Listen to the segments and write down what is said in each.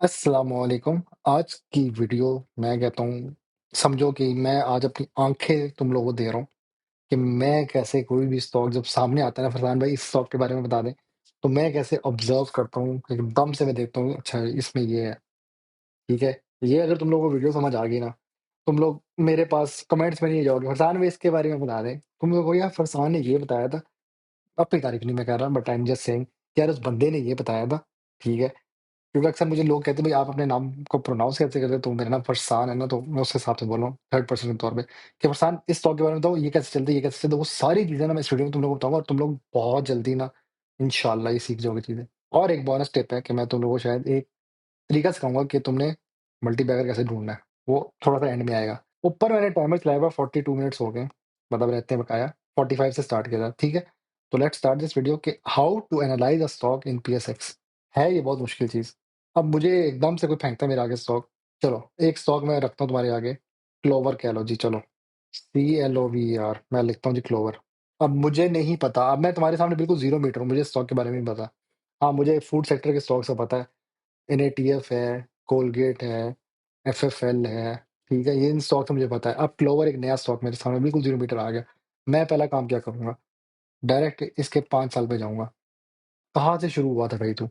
अस्सलामुअलैकुम। आज की वीडियो मैं कहता हूँ, समझो कि मैं आज अपनी आँखें तुम लोगों को दे रहा हूँ कि मैं कैसे कोई भी स्टॉक जब सामने आता है ना, फरहान भाई इस स्टॉक के बारे में बता दें, तो मैं कैसे ऑब्ज़र्व करता हूँ, एकदम से मैं देखता हूँ अच्छा इसमें ये है, ठीक है? ये अगर तुम लोगों को वीडियो समझ आ गई ना, तुम लोग मेरे पास कमेंट्स में नहीं जाओगे, फरहान भाई इसके बारे में बता दें। तुम लोगों को यार फरहान ने ये बताया था, अपनी तारीफ़ नहीं मैं कर रहा but I am just saying यार उस बंदे ने ये बताया था, ठीक है? क्योंकि अक्सर मुझे लोग कहते हैं, "भई आप अपने नाम को प्रोनाउंस कैसे करते हो?" तो मेरा नाम फरसान है ना, तो मैं उस हिसाब से बोल रहा हूँ, थर्ड पर्सन के तौर पे कि फरसान इस स्टॉक के बारे में बताओ, ये कैसे चलता है, ये कैसे चलता है? वो सारी चीज़ें ना मैं इस वीडियो में तुम लोगों को बताऊँगा और तुम लोग बहुत जल्दी ना इंशाल्लाह ये सीख जाओगे चीज़ें। और एक बोनस टिप है कि मैं तुम लोगों को शायद एक तरीका सिखाऊँगा कि तुमने मल्टीबैगर कैसे ढूँढना है, वो थोड़ा-सा एंड में आएगा। ऊपर मैंने टाइमर चलाया हुआ है 42 मिनट्स हो गए, मतलब रहते बकाया 45 से स्टार्ट किया था, ठीक है? तो लेट्स स्टार्ट दिस वीडियो कि how to analyse a stock in PSX. है ये बहुत मुश्किल चीज़। अब मुझे एकदम से कोई फेंकता है मेरे आगे स्टॉक, चलो एक स्टॉक मैं रखता हूँ तुम्हारे आगे, क्लोवर कह लो जी चलो, CLOVER मैं लिखता हूँ जी क्लोवर। अब मुझे नहीं पता, अब मैं तुम्हारे सामने बिल्कुल ज़ीरो मीटर हूँ, मुझे स्टॉक के बारे में नहीं पता। हाँ, मुझे फूड सेक्टर के स्टॉक से पता है। NATF है, कोलगेट है, FFL है, ठीक है? ये इन स्टॉक से मुझे पता है। अब क्लोवर एक नया स्टॉक मेरे सामने बिल्कुल 0 मीटर आ गया। मैं पहला काम क्या करूँगा? डायरेक्ट इसके 5 साल पे जाऊँगा। कहाँ से शुरू हुआ था भाई तू?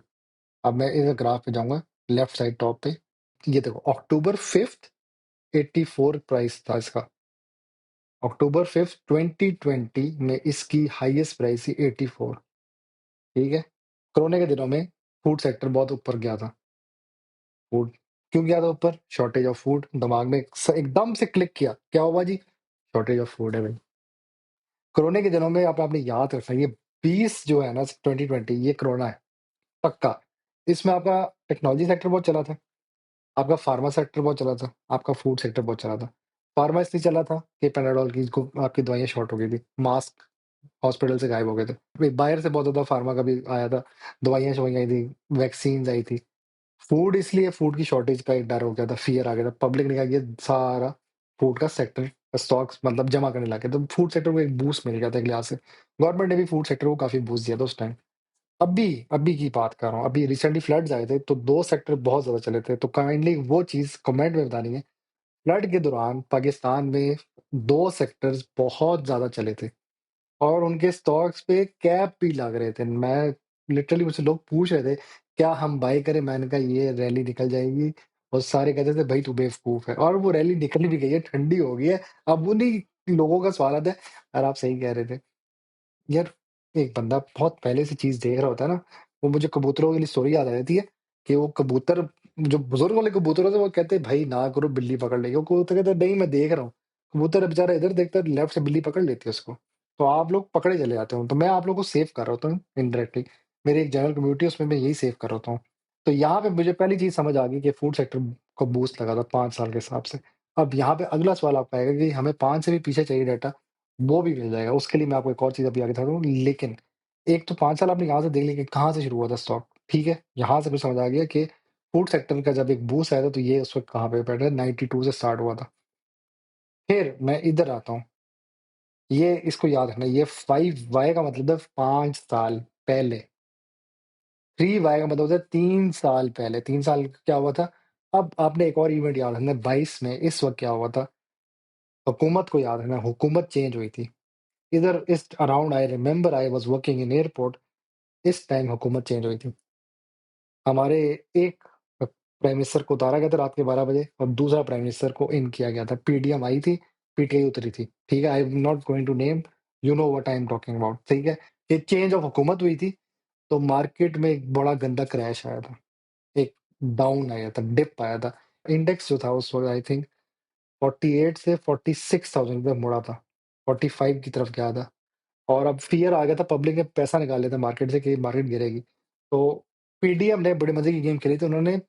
अब मैं इस ग्राफ पे जाऊँगा, लेफ्ट साइड टॉप पे। ये देखो अक्टूबर 5th 84 प्राइस था इसका। अक्टूबर 5th 2020 में इसकी हाईएस्ट प्राइस थी 84, ठीक है? कोरोना के दिनों में फूड सेक्टर बहुत ऊपर गया था। फूड क्यों गया था ऊपर? शॉर्टेज ऑफ फूड दिमाग में एकदम से क्लिक किया। क्या हुआ जी? शॉर्टेज ऑफ फूड है भाई। कोरोना के दिनों में आप आपने याद रखना ये 20 जो है ना 2020 ये कोरोना है, पक्का। इसमें आपका टेक्नोलॉजी सेक्टर बहुत चला था, आपका फार्मा सेक्टर बहुत चला था, आपका फूड सेक्टर बहुत चला था। फार्मा इसलिए चला था कि पैनाडोल की को आपकी दवाइयाँ शॉर्ट हो गई थी, मास्क हॉस्पिटल से गायब हो गए थे। फिर बाहर से बहुत ज़्यादा फार्मा का भी आया था, दवाइयाँ-शवाइयाँ आई थी, वैक्सीन्स आई थी। फूड इसलिए फूड की शॉर्टेज का एक डर हो गया था, फ़ियर आ गया था। पब्लिक ने कहा ये सारा फूड का सेक्टर स्टॉक्स मतलब जमा करने लगे, तो फूड सेक्टर को एक बूस्ट मिल गया था एक लिहाज से। गवर्नमेंट ने भी फूड सेक्टर को काफ़ी बूस्ट दिया था उस टाइम। अभी की बात कर रहा हूँ, अभी रिसेंटली फ्लड्स आए थे, तो 2 सेक्टर बहुत ज़्यादा चले थे, तो काइंडली वो चीज़ कमेंट में बतानी है। फ्लड के दौरान पाकिस्तान में 2 सेक्टर्स बहुत ज़्यादा चले थे और उनके स्टॉक्स पे कैप भी लग रहे थे। मैं लिटरली मुझसे लोग पूछ रहे थे, "क्या हम बाय करें?" मैंने कहा, "ये रैली निकल जाएगी।" और सारे कहते थे, "भई तू बेवकूफ़ है।" और वो रैली निकल भी गई है, ठंडी हो गई है। अब उन्हीं लोगों का सवाल आता है, "यार आप सही कह रहे थे।" यार, एक बंदा बहुत पहले से चीज़ देख रहा होता है ना, वो मुझे कबूतरों वाली स्टोरी याद आ जाती है कि वो कबूतर जो बुज़ुर्ग वाले कबूतर होते हैं, वो कहते हैं, "भाई ना करो, बिल्ली पकड़ लेगी।" वो कबूतर कहता है, "नहीं, मैं देख रहा हूँ।" कबूतर बेचारा इधर देखता है, लेफ्ट से बिल्ली पकड़ लेती है उसको। तो आप लोग पकड़े चले जाते हो, तो मैं आप लोगों को सेव कर रहा होता हूँ इनडायरेक्टली। मेरी एक जनरल कम्युनिटी है, उसमें मैं यही सेव कर रहा होता हूँ। तो यहाँ पे मुझे पहली चीज़ समझ आ गई कि फूड सेक्टर को बूस्ट लगा था 5 साल के हिसाब से। अब यहाँ पे अगला सवाल आपका आएगा कि हमें 5 से भी पीछे चाहिए डाटा, वो भी मिल जाएगा। उसके लिए मैं आपको एक और चीज़ अभी आगे बताता हूँ। लेकिन एक तो 5 साल आपने यहाँ से देख लिया कि कहाँ से शुरू हुआ था स्टॉक, ठीक है? यहाँ से फिर समझ आ गया कि फूड सेक्टर का जब एक बूस्ट आया था, तो ये उस वक़्त कहाँ पे बैठा है, 92 से स्टार्ट हुआ था। फिर मैं इधर आता हूँ, ये इसको याद रखना, ये 5 वाई का मतलब है 5 साल पहले, 3 वाई का मतलब होता है 3 साल पहले, 3 साल क्या हुआ था? अब आपने एक और इवेंट याद रखना, 22 में इस वक़्त क्या हुआ था? हुकूमत को याद रखना, हुकूमत चेंज हुई थी। इधर इस around I remember I was working in airport, इस टाइम हुकूमत चेंज हुई थी। हमारे एक प्राइम मिनिस्टर को उतारा गया था रात के 12 बजे और दूसरा प्राइम मिनिस्टर को इन किया गया था। पीडीएम आई थी, पीटीआई उतरी थी। ठीक है? I am not going to name, you know what I am talking about, ठीक है? ये चेंज ऑफ हुकूमत हुई थी, तो मार्केट में एक बड़ा गंदा क्रैश आया था। एक डाउन आया था, डिप आया था। इंडेक्स जो था उस वक़्त आई थिंक 48 से 46,000 पे मुड़ा था। 45 की तरफ गया था। और अब फ़ियर आ गया था, पब्लिक ने पैसा निकाल लिया था मार्केट से कि मार्केट गिरेगी। तो पीडीएम ने बड़े मज़े की गेम खेली थी, उन्होंने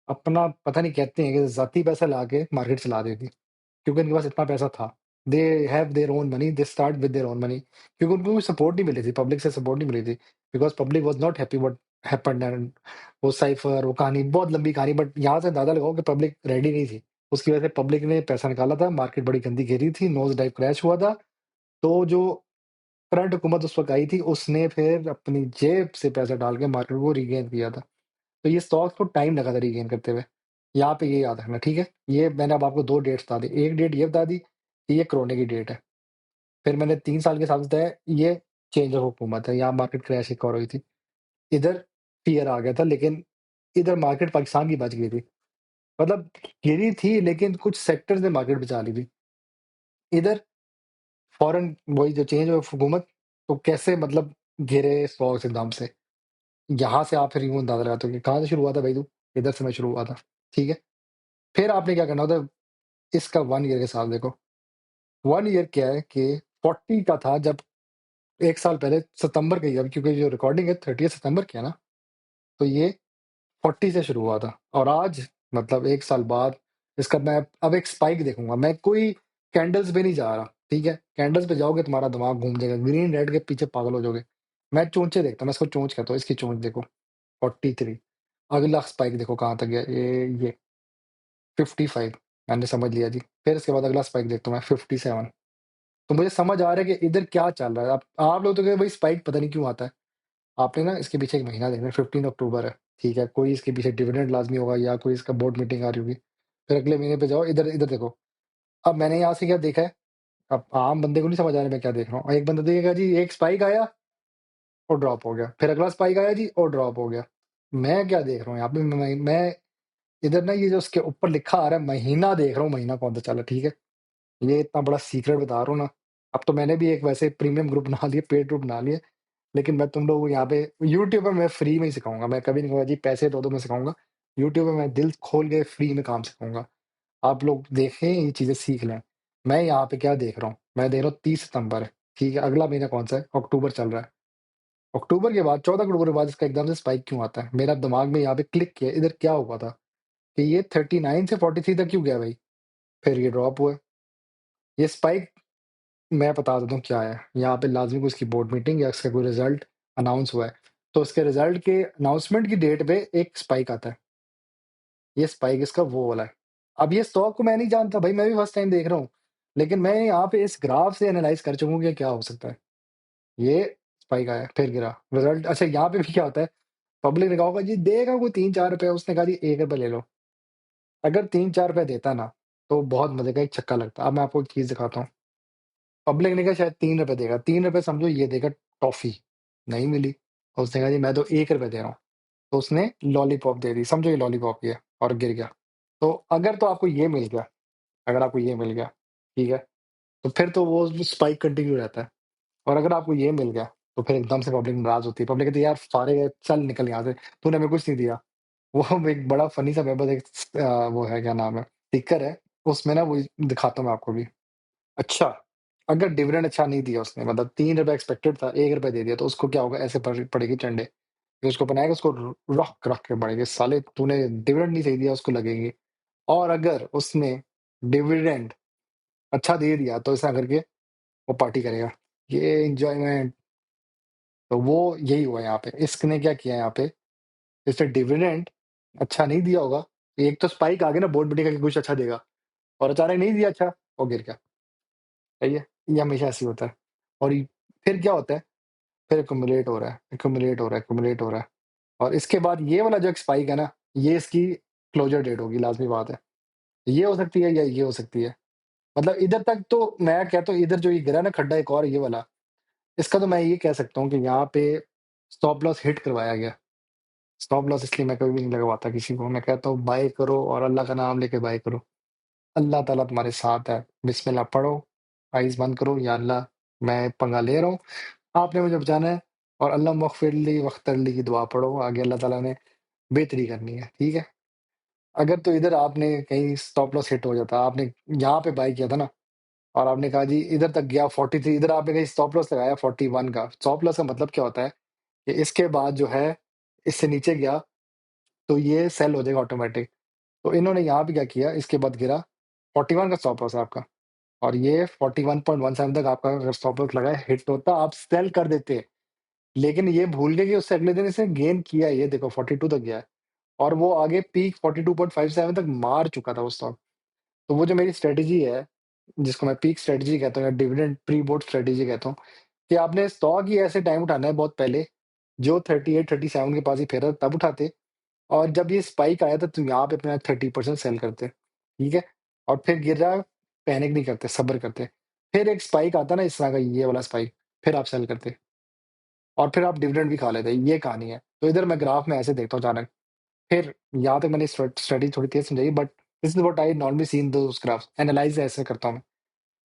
अपना पता नहीं कहते हैं कि ज़ाती पैसा लाके मार्केट चला दी थी, क्योंकि उनके पास इतना पैसा था। They have their own money, they start with their own money क्योंकि उनको कोई सपोर्ट नहीं मिली थी, पब्लिक से सपोर्ट नहीं मिली थी, because public was not happy what happened and वो साइफ़र, वो कहानी बहुत लंबी कहानी बट यहाँ से अंदाज़ा लगाओ कि पब्लिक रेडी नहीं थी। उसकी वजह से पब्लिक ने पैसा निकाला था, मार्केट बड़ी गंदी गिरी थी, नोज़ डाइव क्रैश हुआ था। तो जो करंट हुकूमत उस वक़्त आई थी, उसने फिर अपनी जेब से पैसा डाल के मार्केट को रीगेन किया था। तो ये स्टॉक्स को टाइम लगा था रीगेन करते हुए। यहाँ पे ये याद रखना, ठीक है? ये मैंने अब आपको 2 डेट्स बता दी। एक डेट ये बता दी कि ये कोरोना की डेट है। फिर मैंने 3 साल के साथ बताया ये चेंज ऑफ हुकूमत है, यहाँ मार्केट क्रैश एक और हुई थी। इधर फ़ियर आ गया था, लेकिन इधर मार्केट पाकिस्तान की बच गई थी। मतलब गिरी थी, लेकिन कुछ सेक्टर्स ने मार्केट बचा ली थी। इधर फ़ौरन वही जो चेंज ऑफ हुकूमत, तो कैसे मतलब गिरे स्टॉक्स एकदम से। यहाँ से आप फिर यूँ अंदाज़ा लगाते हो कि कहाँ से शुरू हुआ था भाई तू? इधर से मैं शुरू हुआ था, ठीक है? फिर आपने क्या करना होता है, इसका 1 ईयर के साथ देखो। 1 ईयर क्या है कि 40 का था जब 1 साल पहले सितंबर का ही, अब क्योंकि जो रिकॉर्डिंग है 30 सितंबर की है ना, तो ये 40 से शुरू हुआ था और आज मतलब 1 साल बाद इसका मैं अब एक स्पाइक देखूँगा। मैं कोई कैंडल्स पे नहीं जा रहा, ठीक है? कैंडल्स पे जाओगे तुम्हारा दिमाग घूम जाएगा, ग्रीन रेड के पीछे पागल हो जाओगे। मैं चोंचे देखता हूँ, मैं इसको चोंच कहता हूँ, इसकी चोंच देखो 43। अगला स्पाइक देखो कहाँ तक गया, ये 55 मैंने समझ लिया जी। फिर इसके बाद अगला स्पाइक देखता हूँ मैं 57। तो मुझे समझ आ रहा है कि इधर क्या चल रहा है। आप लोग तो कहे भाई स्पाइक पता नहीं क्यों आता है। आपने ना इसके पीछे एक महीना देखना है, 15 अक्टूबर है, ठीक है? कोई इसके पीछे डिविडेंड लाज़मी होगा या कोई इसका बोर्ड मीटिंग आ रही होगी। फिर अगले महीने पे जाओ, इधर इधर देखो। अब मैंने यहाँ से क्या देखा है, अब आम बंदे को नहीं समझ आ रहा है मैं क्या देख रहा हूँ। एक बंदा देखेगा जी एक स्पाइक आया और ड्रॉप हो गया, फिर अगला स्पाइक आया जी और ड्रॉप हो गया। मैं क्या देख रहा हूँ यहाँ पे, मैं इधर ना ये जो उसके ऊपर लिखा आ रहा है महीना देख रहा हूँ, महीना कौन सा चल रहा है, ठीक है? ये इतना बड़ा सीक्रेट बता रहा हूँ ना। अब तो मैंने भी एक वैसे प्रीमियम ग्रुप बना लिए, पेड ग्रुप बना लिए। लेकिन मैं तुम लोगों को यहाँ पे यूट्यूब पे मैं फ्री में ही सिखाऊँगा। मैं कभी नहीं कहूँगा जी पैसे दो, मैं सिखाऊँगा। यूट्यूब पे मैं दिल खोल के फ्री में काम सिखाऊँगा। आप लोग देखें, ये चीज़ें सीख लें। मैं यहाँ पे क्या देख रहा हूँ, मैं देख रहा हूँ 30 सितंबर है, ठीक है? अगला महीना कौन-सा है? अक्टूबर चल रहा है। अक्टूबर के बाद 14 अक्टूबर के बाद इसका एकदम से स्पाइक क्यों आता है? मेरा दिमाग में यहाँ पे क्लिक किया, इधर क्या हुआ था कि ये 39 से 43 तक क्यों गया भाई? फिर ये ड्रॉप हुआ। ये स्पाइक मैं बता देता हूँ क्या है। यहाँ पे लाज़मी कोई इसकी बोर्ड मीटिंग या इसका कोई रिज़ल्ट अनाउंस हुआ है। तो इसके रिज़ल्ट के अनाउंसमेंट की डेट पे एक स्पाइक आता है। ये स्पाइक इसका वो वाला है। अब ये स्टॉक को मैं नहीं जानता भाई, मैं भी फर्स्ट टाइम देख रहा हूँ। लेकिन मैं यहाँ पे इस ग्राफ से एनालाइज़ कर चुका हूँ कि क्या हो सकता है। ये स्पाइक आया, फिर गिरा। रिज़ल्ट अच्छा यहाँ पे भी क्या होता है, पब्लिक ने कहा होगा जी देगा कोई ₹3-4, उसने कहा जी ₹1 ले लो। अगर ₹3-4 देता ना, तो बहुत मज़े का एक छक्का लगता। अब मैं आपको एक चीज़ दिखाता हूँ। पब्लिक ने कहा शायद ₹3 देगा, ₹3 समझो ये देगा टॉफ़ी, नहीं मिली। और उसने कहा जी मैं तो ₹1 दे रहा हूँ, तो उसने लॉलीपॉप दे दी, समझो ये लॉलीपॉप ही है और गिर गया। तो अगर तो आपको ये मिल गया, अगर आपको ये मिल गया, ठीक है? तो फिर तो वो स्पाइक कंटिन्यू रहता है। और अगर आपको ये मिल गया, तो फिर एकदम से पब्लिक नाराज़ होती है। पब्लिक कहती है यार फाड़ेगा, चल निकल यहाँ से, तूने हमें कुछ नहीं दिया। वो एक बड़ा फ़नी सा मेरे पास एक वो है क्या नाम है, स्टिकर है, उसमें ना वो दिखाता हूँ मैं आपको भी। अच्छा, अगर डिविडेंड अच्छा नहीं दिया उसने, मतलब ₹3 एक्सपेक्टेड था, ₹1 दे दिया, तो उसको क्या होगा, ऐसे पड़ेगी टंडे। जो उसको बनाएगा उसको रख रख के पड़ेंगे, साले तूने डिविडेंड नहीं सही दिया, उसको लगेंगे। और अगर उसने डिविडेंड अच्छा दे दिया, तो ऐसा करके वो पार्टी करेगा। ये एन्जॉयमेंट, तो वो यही हुआ यहाँ पे। इसने क्या किया यहाँ पे, इसने डिविडेंड अच्छा नहीं दिया होगा। एक तो स्पाइक आ गया ना बोर्ड मीटिंग का कि कुछ अच्छा देगा, और अचानक नहीं दिया अच्छा, वो गिर गया। सही है? ये हमेशा ऐसे ही होता है। और फिर क्या होता है, फिर एक्युमुलेट हो रहा है, एक्युमुलेट हो रहा है, एक्युमुलेट हो रहा है। और इसके बाद ये वाला जो एक स्पाइक है ना, ये इसकी क्लोज़र डेट होगी, लाज़मी बात है। ये हो सकती है या ये हो सकती है। मतलब इधर तक तो मैं कहता हूँ, इधर जो ये गिरा ना खड्डा एक और ये वाला, इसका तो मैं ये कह सकता हूँ कि यहाँ पे स्टॉप लॉस हिट करवाया गया। स्टॉप लॉस इसलिए मैं कभी भी नहीं लगवाता किसी को। मैं कहता हूँ बाय करो और अल्लाह का नाम लेके बाय करो। अल्लाह ताला तुम्हारे साथ है। बिस्मिल्लाह पढ़ो, आइज़ बंद करो, या अल्लाह मैं पंगा ले रहा हूँ, आपने मुझे बचाना है, और अल्लाह मग़फ़िरली वख्तरली की दुआ पढ़ो, आगे अल्लाह ताला ने बेहतरी करनी है, ठीक है? अगर तो इधर आपने कहीं स्टॉप लॉस हिट हो जाता, आपने यहाँ पे बाय किया था ना, और आपने कहा जी इधर तक गया 43, इधर आपने कहीं स्टॉप लॉस लगाया 41 का। स्टॉप लॉस का मतलब क्या होता है कि इसके बाद जो है, इससे नीचे गया, तो ये सेल हो जाएगा ऑटोमैटिक। तो इन्होंने यहाँ पे क्या किया, इसके बाद गिरा, 41 का स्टॉप लॉस है आपका, और ये 41.17 तक आपका अगर स्टॉप लॉस लगा है, हिट होता, आप सेल कर देते। लेकिन ये भूल गए कि उससे अगले दिन इसने गेन किया है, ये देखो 42 तक गया है, और वो आगे पीक 42.57 तक मार चुका था वो स्टॉक। तो वो जो मेरी स्ट्रैटेजी है, जिसको मैं पीक स्ट्रैटेजी कहता हूँ या डिविडेंड प्री बोर्ड स्ट्रैटेजी कहता हूँ, कि आपने स्टॉक ही ऐसे टाइम उठाना है बहुत पहले, जो 38-37 के पास ही फेरा तब उठाते, और जब ये स्पाइक आया था तो यहाँ पे अपना 30% सेल करते, ठीक है? और फिर गिर रहा है, पैनिक नहीं करते, सब्र करते। फिर एक स्पाइक आता है ना इस तरह का, ये वाला स्पाइक, फिर आप सेल करते और फिर आप डिविडेंड भी खा लेते, ये कहानी है। तो इधर मैं ग्राफ में ऐसे देखता हूँ अचानक, फिर यहाँ तक मैंने स्ट्रेटजी थोड़ी तेज समझाई, but this is what I normally see in those graphs, analyse ऐसे करता हूँ मैं।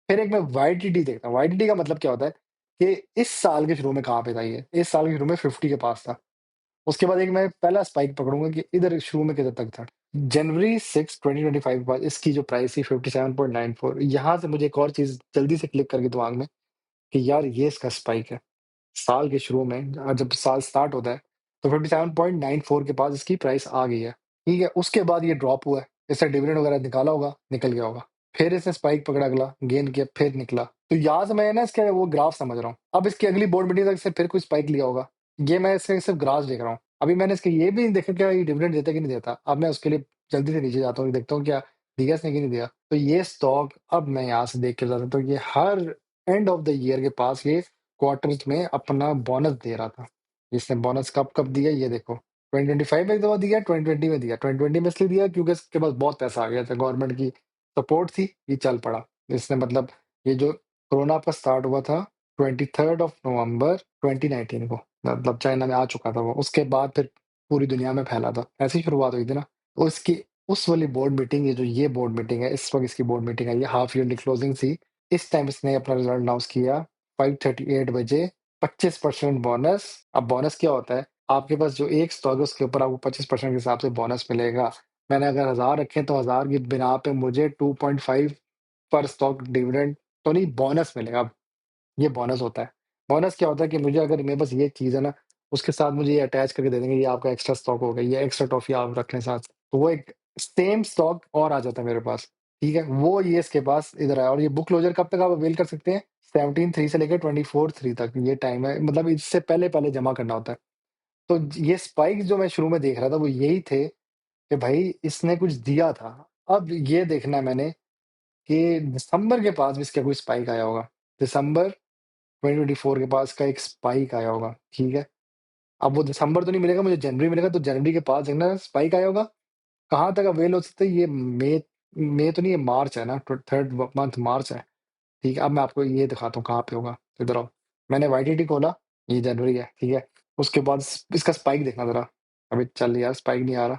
फिर एक मैं वाईटीटी देखता हूँ, वाईटीटी का मतलब क्या होता है कि इस साल के शुरू में कहाँ पे था ये? इस साल के शुरू में 50 के पास था। उसके बाद एक मैं पहला स्पाइक पकड़ूँगा कि इधर शुरू में किधर तक था। जनवरी 6, 2025 के बाद इसकी जो प्राइस थी 57.94, यहाँ से मुझे एक और चीज़ जल्दी से क्लिक कर गई दिमाग में कि यार ये इसका स्पाइक है। साल के शुरू में जब साल स्टार्ट होता है, तो 57.94 के पास इसकी प्राइस आ गई है, ठीक है? उसके बाद ये ड्रॉप हुआ है, इससे डिविडेंड वगैरह निकाला होगा, निकल गया होगा। फिर इसने स्पाइक पकड़ा अगला, गेन किया, फिर निकला। तो यहाँ से मैं ना इसके वो ग्राफ समझ रहा हूँ। अब इसकी अगली बोर्ड मीटिंग तक इसने फिर कोई स्पाइक लिया होगा। ये मैं इसके सिर्फ ग्राफ देख रहा हूँ। अभी मैंने इसके ये भी नहीं देखा क्या ये डिविडेंड देता है कि नहीं देता। अब मैं उसके लिए जल्दी से नीचे जाता हूँ, देखता हूँ क्या दिया इसने कि नहीं दिया। तो ये स्टॉक अब मैं यहाँ से देख के बता सकता हूँ, ये her end of the year के पास ये क्वार्टर्स में अपना बोनस दे रहा था। इसने बोनस कब कब दिया ये देखो, 2025 में एक दफा दिया, 2020 में दिया। 2020 में इसलिए दिया क्योंकि इसके पास बहुत पैसा आ गया था, गवर्नमेंट की सपोर्ट थी, ये चल पड़ा। इसने मतलब ये जो कोरोना आपका स्टार्ट हुआ था 23 नवंबर 2019 को, मतलब चाइना में आ चुका था वो, उसके बाद फिर पूरी दुनिया में फैला था, ऐसी शुरुआत हुई थी ना। तो इसकी उस वाली बोर्ड मीटिंग, ये जो ये बोर्ड मीटिंग है, इस वक्त इसकी बोर्ड मीटिंग है, ये हाफ ईयरली क्लोजिंग थी। इस टाइम इसने अपना रिजल्ट अनाउंस किया 5:38 बजे, 25% बोनस। अब बोनस क्या होता है? आपके पास जो एक स्टॉक है उसके ऊपर आपको 25% के हिसाब से बोनस मिलेगा। मैंने अगर 1000 रखे तो 1000 की बिना पे मुझे 2.5 पर स्टॉक डिविडेंड तो नहीं, बोनस मिलेगा। अब ये बोनस होता है। बोनस क्या होता है कि मुझे अगर मेरे पास ये चीज़ है ना, उसके साथ मुझे ये अटैच करके दे देंगे, ये आपका एक्स्ट्रा स्टॉक हो गया, ये एक्स्ट्रा टॉफ़ी आप रख लें साथ। तो वो एक सेम स्टॉक और आ जाता है मेरे पास, ठीक है? वो ये इसके पास इधर आया और ये बुक क्लोज़र कब तक आप अवेल कर सकते हैं? 17/3 से लेके 24/3 तक ये टाइम है, मतलब इससे पहले-पहले जमा करना होता है। तो ये स्पाइक्स जो मैं शुरू में देख रहा था वो यही थे कि भाई इसने कुछ दिया था। अब ये देखना है मैंने कि दिसंबर के पास भी इसका कोई स्पाइक आया होगा। दिसंबर 2024 के पास का एक स्पाइक आया होगा, ठीक है? अब वो दिसंबर तो नहीं मिलेगा, मुझे जनवरी मिलेगा, तो जनवरी के पास देखना स्पाइक आया होगा। कहाँ तक अवेल हो सकता है ये मई तो नहीं, ये मार्च है ना, 3rd मंथ मार्च है, ठीक है? अब मैं आपको ये दिखाता हूँ कहाँ पे होगा, इधर आओ। मैंने वाईटीटी खोला, ये जनवरी है, ठीक है? उसके बाद इसका स्पाइक देखना ज़रा। अबे चल यार, स्पाइक नहीं आ रहा।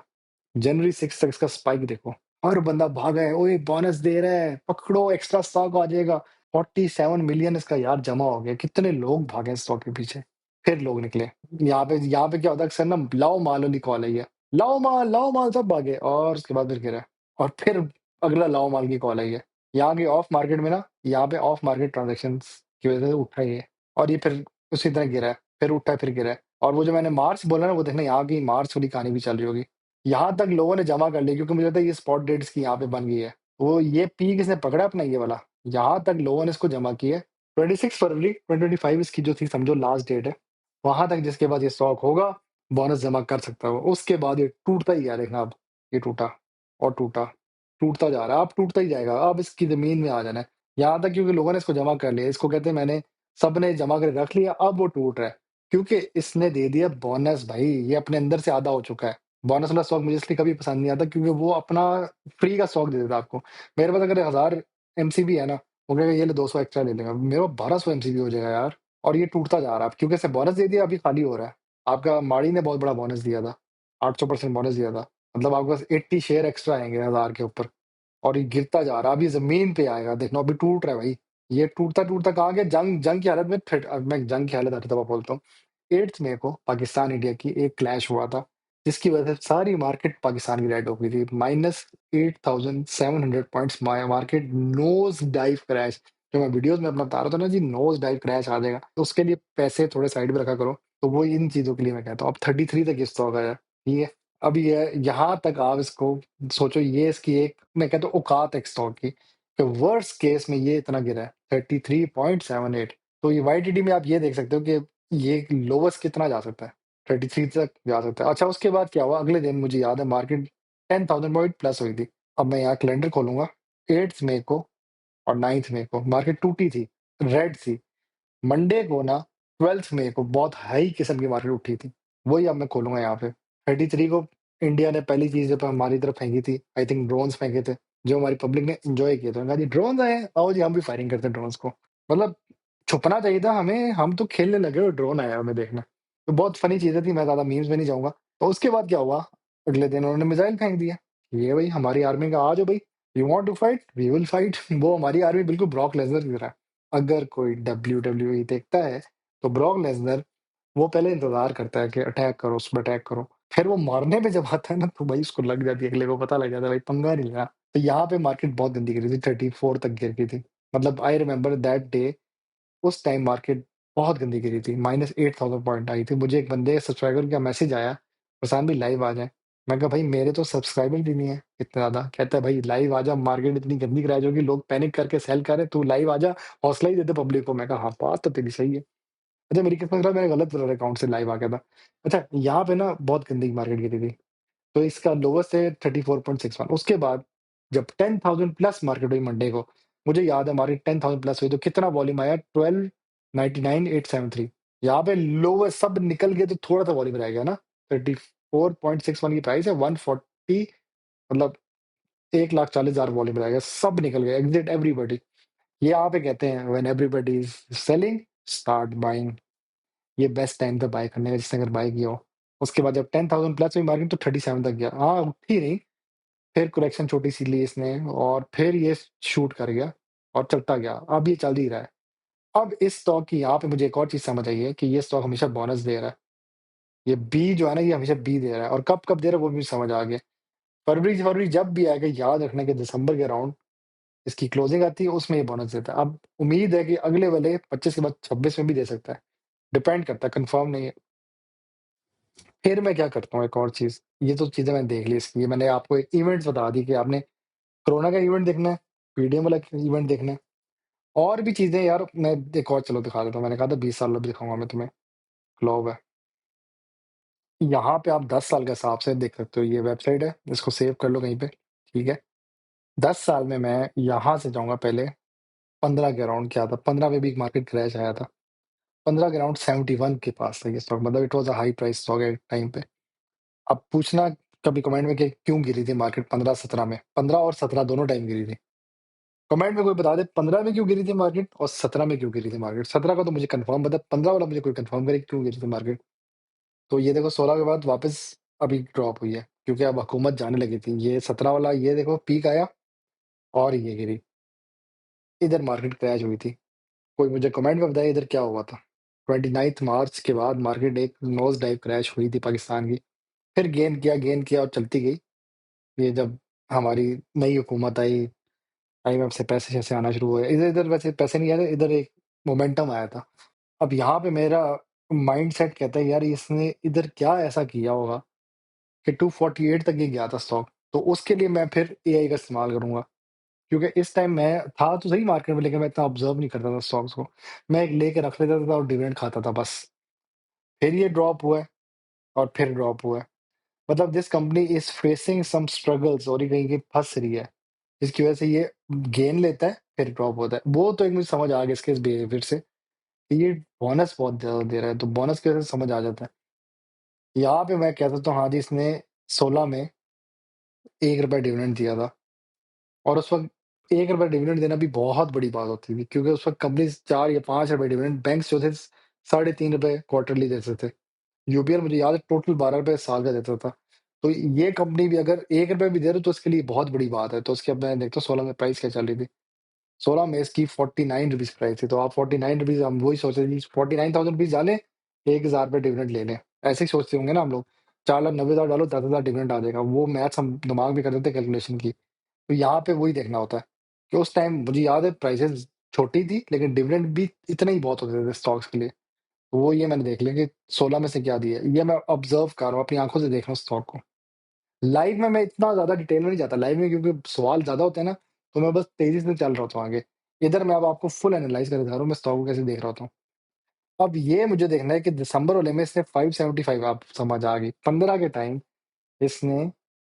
जनवरी 6 तक इसका स्पाइक देखो, हर बंदा भागा है, ओए बोनस दे रहा है, पकड़ो एक्स्ट्रा स्टॉक आ जाएगा। 47 मिलियन इसका यार जमा हो गया, कितने लोग भागे इस स्टॉक के पीछे। फिर लोग निकले। यहाँ पे क्या होता है अक्सर ना, लाओ माल वाली कॉल आई है, लाओ माल सब भागे और उसके बाद फिर गिरा। और फिर अगला लाओ माल की कॉल आई है। यहाँ की ऑफ मार्केट में ना, यहाँ पे ऑफ मार्केट ट्रांजेक्शन की वजह से उठा ही है और ये फिर उसी तरह गिरा है, फिर उठा है, फिर गिरा है। और वो जो मैंने मार्च बोला ना, वो देखना यहाँ की मार्च वाली कहानी भी चल रही होगी। यहाँ तक लोगों ने जमा कर ली क्योंकि मुझे लगता है ये स्पॉट डेट्स की यहाँ पे बन गई है। वो ये पीक इसने पकड़ा अपना ये वाला, यहाँ तक लोगों ने इसको जमा किया है। 26 फरवरी 2025 इसकी जो थी समझो लास्ट डेट है। वहां तक जिसके बाद ये स्टॉक होगा, बोनस जमा कर सकता है वो। उसके बाद ये टूटता ही है, देखना अब ये टूटा और टूटा, टूटता जा रहा है, अब टूटता ही जाएगा, अब इसकी जमीन में आ जाना है। यहाँ तक क्योंकि लोगों ने इसको जमा कर लिया, इसको कहते हैं मैंने सबने जमा कर रख लिया, अब वो टूट रहा है क्योंकि इसने दे दिया बोनस। भाई ये अपने अंदर से आधा हो चुका है। बोनस वाला स्टॉक मुझे इसलिए कभी पसंद नहीं आता क्योंकि वो अपना फ्री का स्टॉक दे देता है आपको। मेरे पास अगर 1000 एमसीबी है ना, वो कहेगा ये ले 200 एक्स्ट्रा ले लेगा, मेरे पास 1200 एमसीबी हो जाएगा यार। और ये टूटता जा रहा है अब क्योंकि इसे बोनस दे दिया, अभी खाली हो रहा है। आपका माड़ी ने बहुत बड़ा बोनस दिया था, 800% बोनस दिया था, मतलब आपके पास 80 शेयर एक्स्ट्रा आएंगे 1000 के ऊपर। और ये गिरता जा रहा है, अभी जमीन पे आएगा, देखना अभी टूट रहा है भाई। ये टूटता टूटता कहाँ गया, जंग जंग की हालत में अब मैं जंग की हालत हर दफा बोलता हूँ। 8 मई को पाकिस्तान इंडिया की एक क्लैश हुआ था, जिसकी वजह से सारी मार्केट पाकिस्तान की रेड हो गई थी, -8700 points market nose dive crash. जो मैं वीडियोस में अपना बता रहा था ना जी, नोज डाइव क्रैश आ जाएगा, तो उसके लिए पैसे थोड़े साइड में रखा करो। तो वो इन चीजों के लिए मैं कहता हूँ। अब 33 तक ये स्टॉक आया, ठीक है? अब ये यहाँ तक आप इसको सोचो, ये इसकी एक मैं कहता हूँ औकात है स्टॉक की, कि वर्स्ट केस में ये इतना गिरा है 33.78। तो ये वाईटीडी में आप ये देख सकते हो कि ये लोवेस्ट कितना जा सकता है, 33 तक जा सकता है। अच्छा उसके बाद क्या हुआ, अगले दिन मुझे याद है मार्केट 10,000 पॉइंट प्लस हुई थी। अब मैं यहाँ कैलेंडर खोलूंगा, 8 मई को और 9 मई को मार्केट टूटी थी, रेड थी। मंडे को ना 12 मई को बहुत हाई किस्म की मार्केट उठी थी, वही अब मैं खोलूंगा यहाँ पे 33 को। इंडिया ने पहली चीज़ जब हमारी तरफ फेंकी थी, आई थिंक ड्रोन्स फेंके थे, जो हमारी पब्लिक ने एन्जॉय किए थे। मैंने कहा जी ड्रोन्स आए हैं, आओ जी हम भी फायरिंग करते हैं ड्रोन्स को। मतलब छुपना चाहिए था हमें, हम तो खेलने लगे और ड्रोन आया हमें देखना। तो बहुत फ़नी चीज़ें थी, मैं ज़्यादा मीम्स में नहीं जाऊँगा। तो उसके बाद क्या हुआ, अगले दिन उन्होंने मिसाइल फेंक दिया। ये भई हमारी आर्मी का आ जाओ भई, you want to fight? We will fight. वो हमारी आर्मी बिल्कुल ब्रॉक लेसनर की तरह। अगर कोई डब्ल्यूडब्ल्यूई देखता है, तो ब्रॉक लेसनर वो पहले इंतज़ार करता है कि अटैक करो, उस पे अटैक करो। फिर वो मारने पे जब आता है ना, तो भाई उसको लग जाती है, अगले को पता लग जाता है भाई पंगा नहीं लेना। तो यहाँ पे मार्केट बहुत गंदी गिरी थी, 34 तक गिर गई थी। मतलब आई रिमेंबर दैट डे, उस टाइम मार्केट बहुत गंदी गिरी थी, -8000 पॉइंट आई थी। मुझे एक बंदे सब्सक्राइबर का मैसेज आया, "प्रशांत भाई लाइव आ जाएँ।" मैं कहा, "भाई मेरे तो सब्सक्राइबर भी नहीं है इतने ज़्यादा।" कहता है, "भाई लाइव आ जा, मार्केट इतनी गंदी क्रैश होगी, लोग पैनिक करके सेल कर रहे हैं, तू लाइव आ जा, हौसला ही दे दे पब्लिक को।" मैं कहा, "हाँ, बात तो तेरी सही है।" अच्छा मेरी किस्मत खराब, मैंने गलत वाले अकाउंट से लाइव आ गया था। अच्छा यहाँ पे ना बहुत गंदी मार्केट गिरी थी। तो इसका लोवेस्ट है 34.61। उसके बाद जब 10,000 प्लस मार्केट हुई मंडे को, मुझे याद है हमारी 10,000 प्लस हुई तो कितना वॉल्यूम आया, 12,99,873। यहाँ पे लोवेस्ट सब निकल गए तो थोड़ा-सा वॉल्यूम रह गया ना। 34.61 की प्राइस है, 140, मतलब 1,40,000 वॉल्यूम रह गया, सब निकल गए, एक्सिट एवरीबॉडी। ये यहाँ पे कहते हैं when everybody is selling, start buying. ये बेस्ट टाइम था बाय करने का, जिसने अगर बाय किया हो। उसके बाद जब 10,000 प्लस हुई मार्केट तो 37 तक गया। हाँ, उठी नहीं, फिर करेक्शन छोटी-सी ली इसने और फिर ये शूट कर गया और चलता गया। अब ये चल ही रहा है। अब इस स्टॉक की यहाँ पे मुझे एक और चीज़ समझ आई है कि ये स्टॉक हमेशा बोनस दे रहा है। ये बी जो है ना, ये हमेशा बी दे रहा है और कब-कब दे रहा है वो भी समझ आ गया। फरवरी जब भी आएगा याद रखना कि दिसंबर के अराउंड इसकी क्लोजिंग आती है, उसमें ये बोनस देता है। अब उम्मीद है कि अगले वाले 25 के बाद 26 में भी दे सकता है। डिपेंड करता है, कन्फर्म नहीं है। फिर मैं क्या करता हूँ एक और चीज़, ये तो चीज़ें मैंने देख ली इसकी, ये मैंने आपको एक इवेंट्स बता दी कि आपने कोरोना का इवेंट देखना है, पीडीएम वाला इवेंट देखना है, और भी चीज़ें यार मैं एक और चलो दिखा देता हूँ, मैंने कहा था 20 साल में भी दिखाऊँगा मैं तुम्हें, ग्लोब है। यहाँ पे आप 10 साल के हिसाब से देख सकते हो, ये वेबसाइट है, इसको सेव कर लो कहीं पे, ठीक है? 10 साल में मैं यहाँ से जाऊँगा पहले 15 के अराउंड क्या था, 15 में भी एक मार्केट क्रैश आया था। 15 के अराउंड 71 के पास था ये स्टॉक, मतलब it was a high price stock at time पे। अब पूछना कभी कमेंट में कि क्यों गिरी थी मार्केट 15-17 में? 15 और 17 दोनों टाइम गिरी थी। कमेंट में कोई बता दे 15 में क्यों गिरी थी मार्केट और 17 में क्यों गिरी थी मार्केट? 17 का तो मुझे कंफर्म पता है, 15 वाला मुझे कोई कंफर्म करे कि क्यों गिरी थी मार्केट। तो ये देखो 16 के बाद वापस अभी ड्रॉप हुई है, क्योंकि अब हुकूमत जाने लगी थी। ये 17 वाला ये देखो पीक आया और ये गिरी। इधर मार्केट क्रैश हुई थी। कोई मुझे कमेंट में बताए इधर क्या हुआ था? 29th मार्च के बाद मार्केट एक नोज़ डाइव क्रैश हुई थी पाकिस्तान की। फिर गेन किया और चलती गई। ये जब हमारी नई हुकूमत आई, आईएमएफ से पैसे-शैसे आना शुरू हुए। इधर-इधर वैसे पैसे नहीं आए थे, इधर एक मोमेंटम आया था। अब यहाँ पे मेरा माइंडसेट कहता है यार इसने इधर क्या ऐसा किया होगा कि 248 तक ये गया था स्टॉक। तो उसके लिए मैं फिर एआई का इस्तेमाल करूँगा। क्योंकि इस टाइम मैं था तो सही मार्केट में, लेकिन मैं इतना ऑब्ज़र्व नहीं करता था स्टॉक्स को। मैं एक लेके रख लेता था और डिविडेंड खाता था बस। फिर ये ड्रॉप हुआ है और फिर ड्रॉप हुआ है। मतलब this company is facing some struggles और ये कहीं फँस रही है। जिसकी वजह से ये गेन लेता है, फिर ड्रॉप होता है। वो तो एक मुझे समझ आ गया इसके इस बिहेवियर से कि ये बोनस बहुत ज़्यादा दे रहा है, तो बोनस की वजह से समझ आ जाता है। यहाँ पे मैं कह सकता हूँ हाँ जी, इसने 16 में ₹1 डिविडेंड दिया था और उस वक़्त ₹1 डिविडेंड देना भी बहुत बड़ी बात होती थी, क्योंकि उस वक़्त कंपनीज़ ₹4 या ₹5 डिविडेंड बैंक्स जो थे साढ़े ₹3 क्वार्टरली देते थे। यूपीएल मुझे याद है टोटल ₹12 साल का देता था। तो ये कंपनी भी अगर ₹1 भी दे रही है तो उसके लिए बहुत बड़ी बात है। तो उसकी अब मैं देखता हूँ 16 में प्राइस क्या चल रही थी। 16 में इसकी ₹49 प्राइस थी, तो आप ₹49, हम वही सोच रहे थे 49,000 रुपीज़ डालें, ₹1,000 डिविडेंड ले लें। ऐसे ही सोचते होंगे ना हम लोग, 4,90,000 डालो 10,000 डिविडेंड आ जाएगा। वो मैथ्स हम दिमाग में कर देते हैं कैलकुलेशन की। तो यहाँ पे वही देखना होता है कि उस टाइम मुझे याद है प्राइसेज़ छोटी थी, लेकिन डिविडेंड भी इतने ही बहुत होते थे स्टॉक्स के लिए। तो वो ये मैंने देख लिया कि 16 में से क्या दिया है। ये मैं ऑब्ज़र्व कर रहा हूँ, अपनी आँखों से देख रहा हूँ स्टॉक को। लाइव में मैं इतना ज़्यादा डिटेल में नहीं जाता, लाइव में क्योंकि सवाल ज़्यादा होते हैं ना, तो मैं बस तेज़ी से चल रहा होता हूँ आगे। इधर मैं अब आपको फुल एनालाइज़ करके दिखा रहा हूँ, मैं स्टॉक को कैसे देख रहा होता हूँ। अब ये मुझे देखना है कि दिसंबर वाले में इसने 575 आप समझ आ गई, 15 के टाइम इसने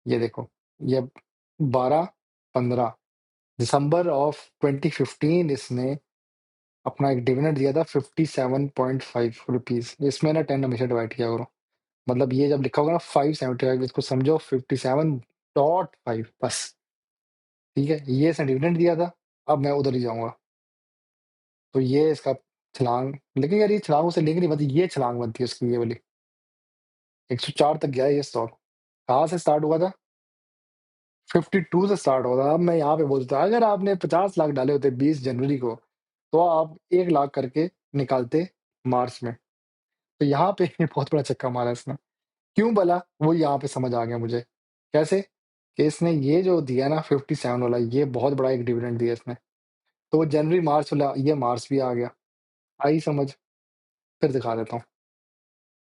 ये देखो, ये 12-15 दिसंबर ऑफ 2015 इसने अपना एक डिविडेंड दिया था 57.5 रुपीज़। इसमें ना 10 हमेशा डिवाइड किया करो। मतलब ये जब लिखा होगा ना 575, इसको समझो 57.5 बस। ठीक है, ये इसने डिविडेंड दिया था, अब मैं उधर ही जाऊँगा। तो ये इसका छलांग, लेकिन यार ये छलांग उसे लेके नहीं बनती, ये छलांग बनती है उसकी, ये वाली। 104 तक गया है ये स्टॉक। कहाँ से स्टार्ट हुआ था? 52 से स्टार्ट हुआ था। अब मैं यहाँ पे बोलता, अगर आपने 50 लाख डाले होते 20 जनवरी को, तो आप 1 लाख करके निकालते मार्च में। तो यहाँ पे बहुत बड़ा चक्का मारा इसने। क्यों भला? वो यहाँ पे समझ आ गया मुझे। कैसे? कि इसने ये जो दिया ना 57 वाला, ये बहुत बड़ा एक डिविडेंड दिया इसने। तो वो जनवरी मार्च वाला, ये मार्च भी आ गया। आई समझ? फिर दिखा देता हूँ।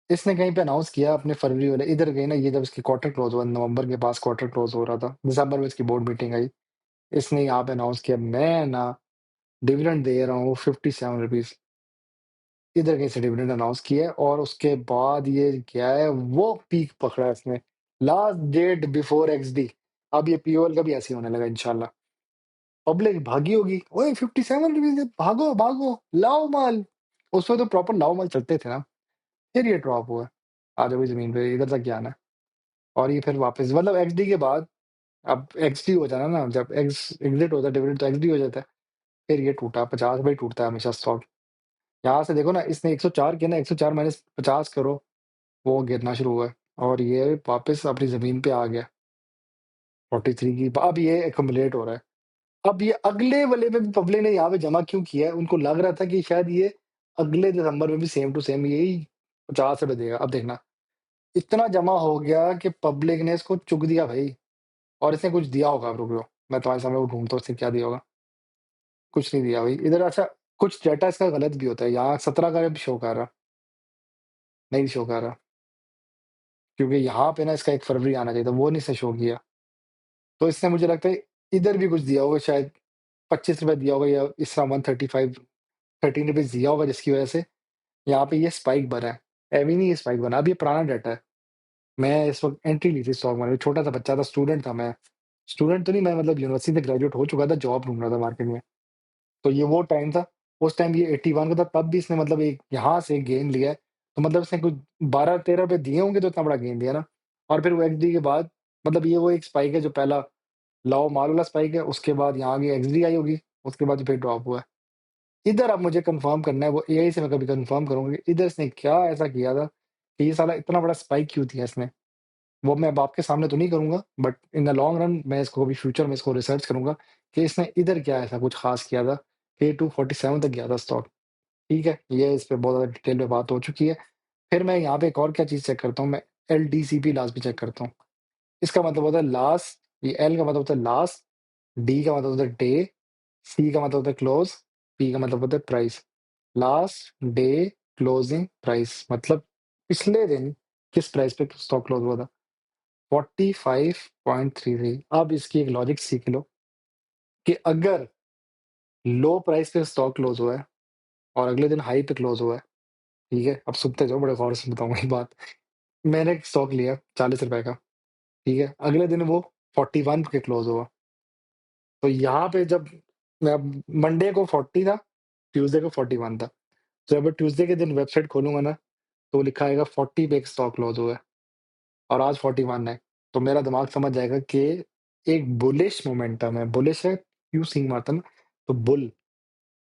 इसने कहीं पे अनाउंस किया अपने फरवरी वाले, इधर गई ना, ये जब इसकी क्वार्टर क्लोज हुआ, नवंबर के पास क्वार्टर क्लोज हो रहा था, दिसंबर में इसकी बोर्ड मीटिंग आई। इसने यहाँ पे अनाउंस किया, मैं ना डिविडेंड दे रहा हूँ 57 रुपीज। इधर कहीं से डिविडेंड अनाउंस किया है, और उसके बाद ये क्या है, वो पीक पकड़ा है इसने। Last date before XD। अब ये पीओएल का भी ऐसे ही होने लगा इंशाल्लाह। पब्लिक भागी होगी, ओए 57 रुपीज, भागो भागो, लाओ माल। उसमें तो प्रॉपर लाओ माल चलते थे ना। फिर ये ड्रॉप हुआ। आ जाओ भाई जमीन पे, इधर तक जाना है। और ये फिर वापस, मतलब XD के बाद, अब XD हो जाना ना, जब एक्स एग्जिट होता है डिविडेंड, तो XD हो जाता है। फिर ये टूटा, 50 भाई टूटता है हमेशा स्टॉक। यहाँ से देखो ना, इसने 104 किया ना, 104 माइनस 50 करो, वो गिरना शुरू हुआ है। और ये वापस अपनी जमीन पे आ गया 43 की। अब ये एक्युमुलेट हो रहा है। अब ये अगले वाले में भी पब्लिक ने यहाँ पे जमा क्यों किया है? उनको लग रहा था कि शायद ये अगले दिसंबर में भी सेम टू सेम यही 50 रुपए देगा। अब देखना, इतना जमा हो गया कि पब्लिक ने इसको चुक दिया भाई। और इसने कुछ दिया होगा, रुक लो मैं तुम्हारे सामने वो ढूंढता हूँ, इसने क्या दिया होगा। कुछ नहीं दिया भाई इधर। अच्छा, कुछ डेटा इसका गलत भी होता है, यहाँ 17 का भी शो कर रहा, नहीं शो कर रहा, क्योंकि यहाँ पे ना इसका 1 फरवरी आना चाहिए था, वो नहीं इसने शो किया। तो इसने, मुझे लगता है इधर भी कुछ दिया होगा शायद, 25 रुपए दिया होगा, या इस तरह 135, 13 रुपीज दिया होगा, जिसकी वजह से यहाँ पे ये स्पाइक बना है। एवी नहीं, ये स्पाइक बना। अब ये पुराना डाटा है। मैं इस वक्त एंट्री ली थी स्टॉक मार्केट, छोटा सा बच्चा था, स्टूडेंट था मैं। स्टूडेंट तो नहीं, मैं मतलब यूनिवर्सिटी से ग्रेजुएट हो चुका था, जॉब ढूंढ रहा था मार्केट में। तो ये वो टाइम था। उस टाइम ये 81 का था, तब भी इसने मतलब एक यहाँ से गेन लिया है। तो मतलब इसने कुछ 12-13 रुपए दिए होंगे, तो इतना बड़ा गेन दिया ना। और फिर वो XD के बाद, मतलब ये वो एक स्पाइक है जो पहला लाओ माल वाला स्पाइक है, उसके बाद यहाँ की XD आई होगी, उसके बाद फिर ड्रॉप हुआ है। इधर अब मुझे कंफर्म करना है, वो AI से मैं कभी कंफर्म करूंगा कि इधर इसने क्या ऐसा किया था कि ये साला इतना बड़ा स्पाइक क्यों दिया इसने। वो मैं अब आपके सामने तो नहीं करूंगा, but in the long run मैं इसको कभी फ्यूचर में इसको रिसर्च करूंगा कि इसने इधर क्या ऐसा कुछ खास किया था कि 247 तक गया था स्टॉक। ठीक है, ये इस पे बहुत ज़्यादा डिटेल में बात हो चुकी है। फिर मैं यहाँ पे एक और क्या चीज़ चेक करता हूँ, मैं LDCP लास्ट भी चेक करता हूँ। इसका मतलब होता है लास्ट, ये L का मतलब होता है लास्ट, D का मतलब होता है डे, C का मतलब होता है क्लोज, P का मतलब होता है price. Last day closing price, मतलब पिछले दिन किस प्राइस पे स्टॉक क्लोज हुआ था, 45.33। अब इसकी एक लॉजिक सीख लो कि अगर लो प्राइस पे स्टॉक क्लोज हुआ है और अगले दिन हाई पे क्लोज हुआ है, ठीक है, अब सुनते जाओ, बड़े गौर से बताऊंगा ये बात। मैंने एक स्टॉक लिया 40 रुपए का, ठीक है, अगले दिन वो 41 पे क्लोज हुआ। तो यहाँ पे जब मैं, मंडे को 40 था, ट्यूसडे को 41 था, तो जब ट्यूसडे के दिन वेबसाइट खोलूंगा ना, तो लिखा आएगा 40 पे एक स्टॉक क्लोज हुआ है, और आज 41 है। तो मेरा दिमाग समझ जाएगा कि एक बुलिश मोमेंटम है, बुलिश है, क्यू सिंग मारता ना, तो बुल,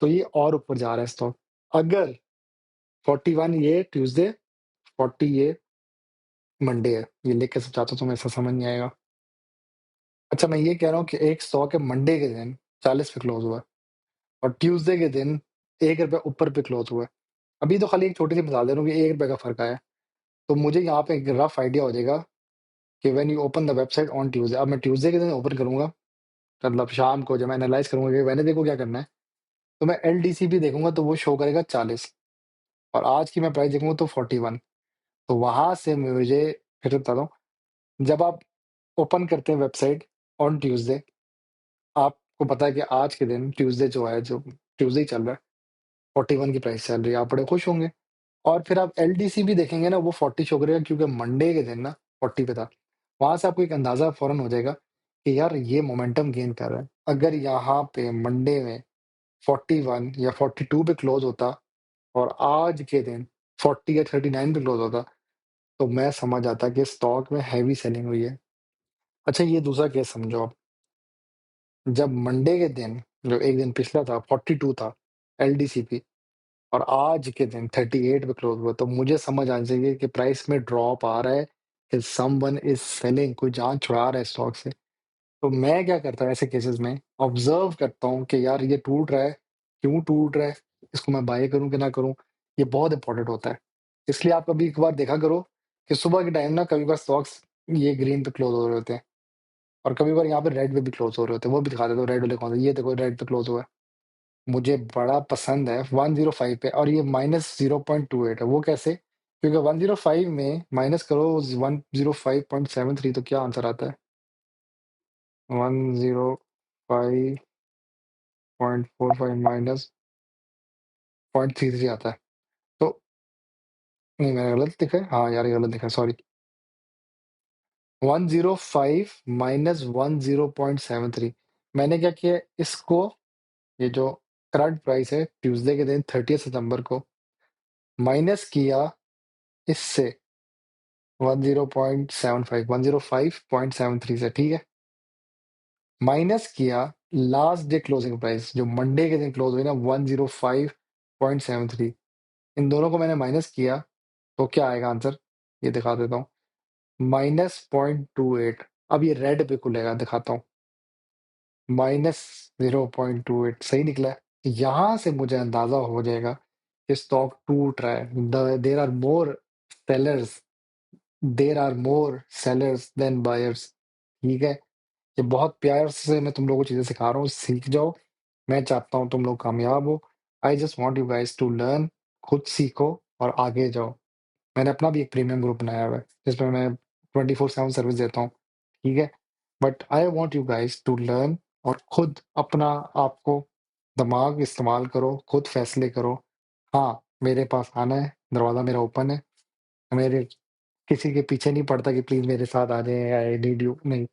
तो ये और ऊपर जा रहा है स्टॉक। अगर 41 ये ट्यूसडे, 40 ये मंडे है, ये लिख के सब चाहता हूँ, तुम्हें ऐसा समझ नहीं आएगा। अच्छा, मैं ये कह रहा हूँ कि एक स्टॉक है मंडे के दिन 40 पे क्लोज हुआ है, और ट्यूसडे के दिन 1 रुपया ऊपर पे क्लोज हुआ है। अभी तो खाली एक छोटी सी मिसाल दे रहा हूँ कि 1 रुपए का फर्क आया है। तो मुझे यहाँ पे एक रफ आइडिया हो जाएगा कि when you open the website on Tuesday, अब मैं ट्यूसडे के दिन ओपन करूंगा, मतलब शाम को जब मैं एनालाइज करूंगा कि वेडनेसडे को क्या करना है, तो मैं LDCP देखूंगा, तो वो शो करेगा 40, और आज की मैं प्राइस देखूंगा तो 41। तो वहां से मुझे फिर बताता हूँ, जब आप ओपन करते हैं वेबसाइट ऑन ट्यूसडे, आपको पता है कि आज के दिन ट्यूसडे जो है, जो ट्यूसडे ही चल रहा है, 41 की प्राइस चल रही है, आप बड़े खुश होंगे। और फिर आप LDCP देखेंगे ना, वो 40 शो करेगा, क्योंकि मंडे के दिन ना 40 पे था। वहां से आपको एक अंदाजा फौरन हो जाएगा कि यार ये मोमेंटम गेन कर रहा है। अगर यहाँ पे मंडे में 41 या 42 पे क्लोज होता, और आज के दिन 40 या 39 पे क्लोज होता, तो मैं समझ आता कि स्टॉक में हैवी सेलिंग हुई है। अच्छा ये दूसरा केस समझो आप, जब मंडे के दिन, जो एक दिन पिछला था 42 था एलडीसीपी, और आज के दिन 38 पे क्लोज हुआ, तो मुझे समझ आना चाहिए कि प्राइस में ड्रॉप आ रहा है, कि समवन इज सेलिंग, कोई जान छुड़ा रहा है स्टॉक से। तो मैं क्या करता हूँ ऐसे केसेस में, ऑब्जर्व करता हूँ कि यार ये टूट रहा है, क्यों टूट रहा है, इसको मैं बाय करूं कि ना करूं। ये बहुत इंपॉर्टेंट होता है। इसलिए आप कभी एक बार देखा करो कि सुबह के टाइम ना कभी बार स्टॉक्स ये ग्रीन पे क्लोज हो रहे होते हैं, और कभी बार यहाँ पे रेड पे भी क्लोज हो रहे होते हैं। वो भी दिखा देता हूँ रेड वाले कौन से, ये देखो रेड पे क्लोज हुआ है, मुझे बड़ा पसंद है 105 पे, और ये -0.28 है। वो कैसे? क्योंकि 105 में माइनस करो 105.73, तो क्या आंसर आता है? 105.45 माइनस 0.33 आता है। तो नहीं, मैंने गलत लिखा है, हाँ यार ये गलत लिखा है, सॉरी। 105 माइनस 10.73। मैंने क्या किया, इसको, ये जो करंट प्राइस है ट्यूसडे के दिन 30 सितंबर को, माइनस किया इससे 105.73 से, ठीक है। माइनस किया लास्ट डे क्लोजिंग प्राइस जो मंडे के दिन क्लोज हुई ना, 105.73। इन दोनों को मैंने माइनस किया, तो क्या आएगा आंसर, ये दिखा देता हूँ, -0.28। अब ये रेड पे खुलेगा, दिखाता हूँ, -0.28 सही निकला है। यहां से मुझे अंदाजा हो जाएगा कि स्टॉक टूट रहा है। There are more sellers, there are more sellers than buyers, ठीक है। ये बहुत प्यार से मैं तुम लोगों को चीजें सिखा रहा हूँ, सीख जाओ। मैं चाहता हूँ तुम लोग कामयाब हो। I just want you guys to learn, खुद सीखो और आगे जाओ। मैंने अपना भी एक प्रीमियम ग्रुप बनाया हुआ है जिसमें मैं 24/7 सर्विस देता हूँ, ठीक है। But I want you guys to learn, और खुद अपना आपको दिमाग इस्तेमाल करो, खुद फैसले करो। हाँ, मेरे पास आना है, दरवाज़ा मेरा ओपन है। मेरे किसी के पीछे नहीं पड़ता कि प्लीज़ मेरे साथ आ जाएँ, आई नीड यू, नहीं।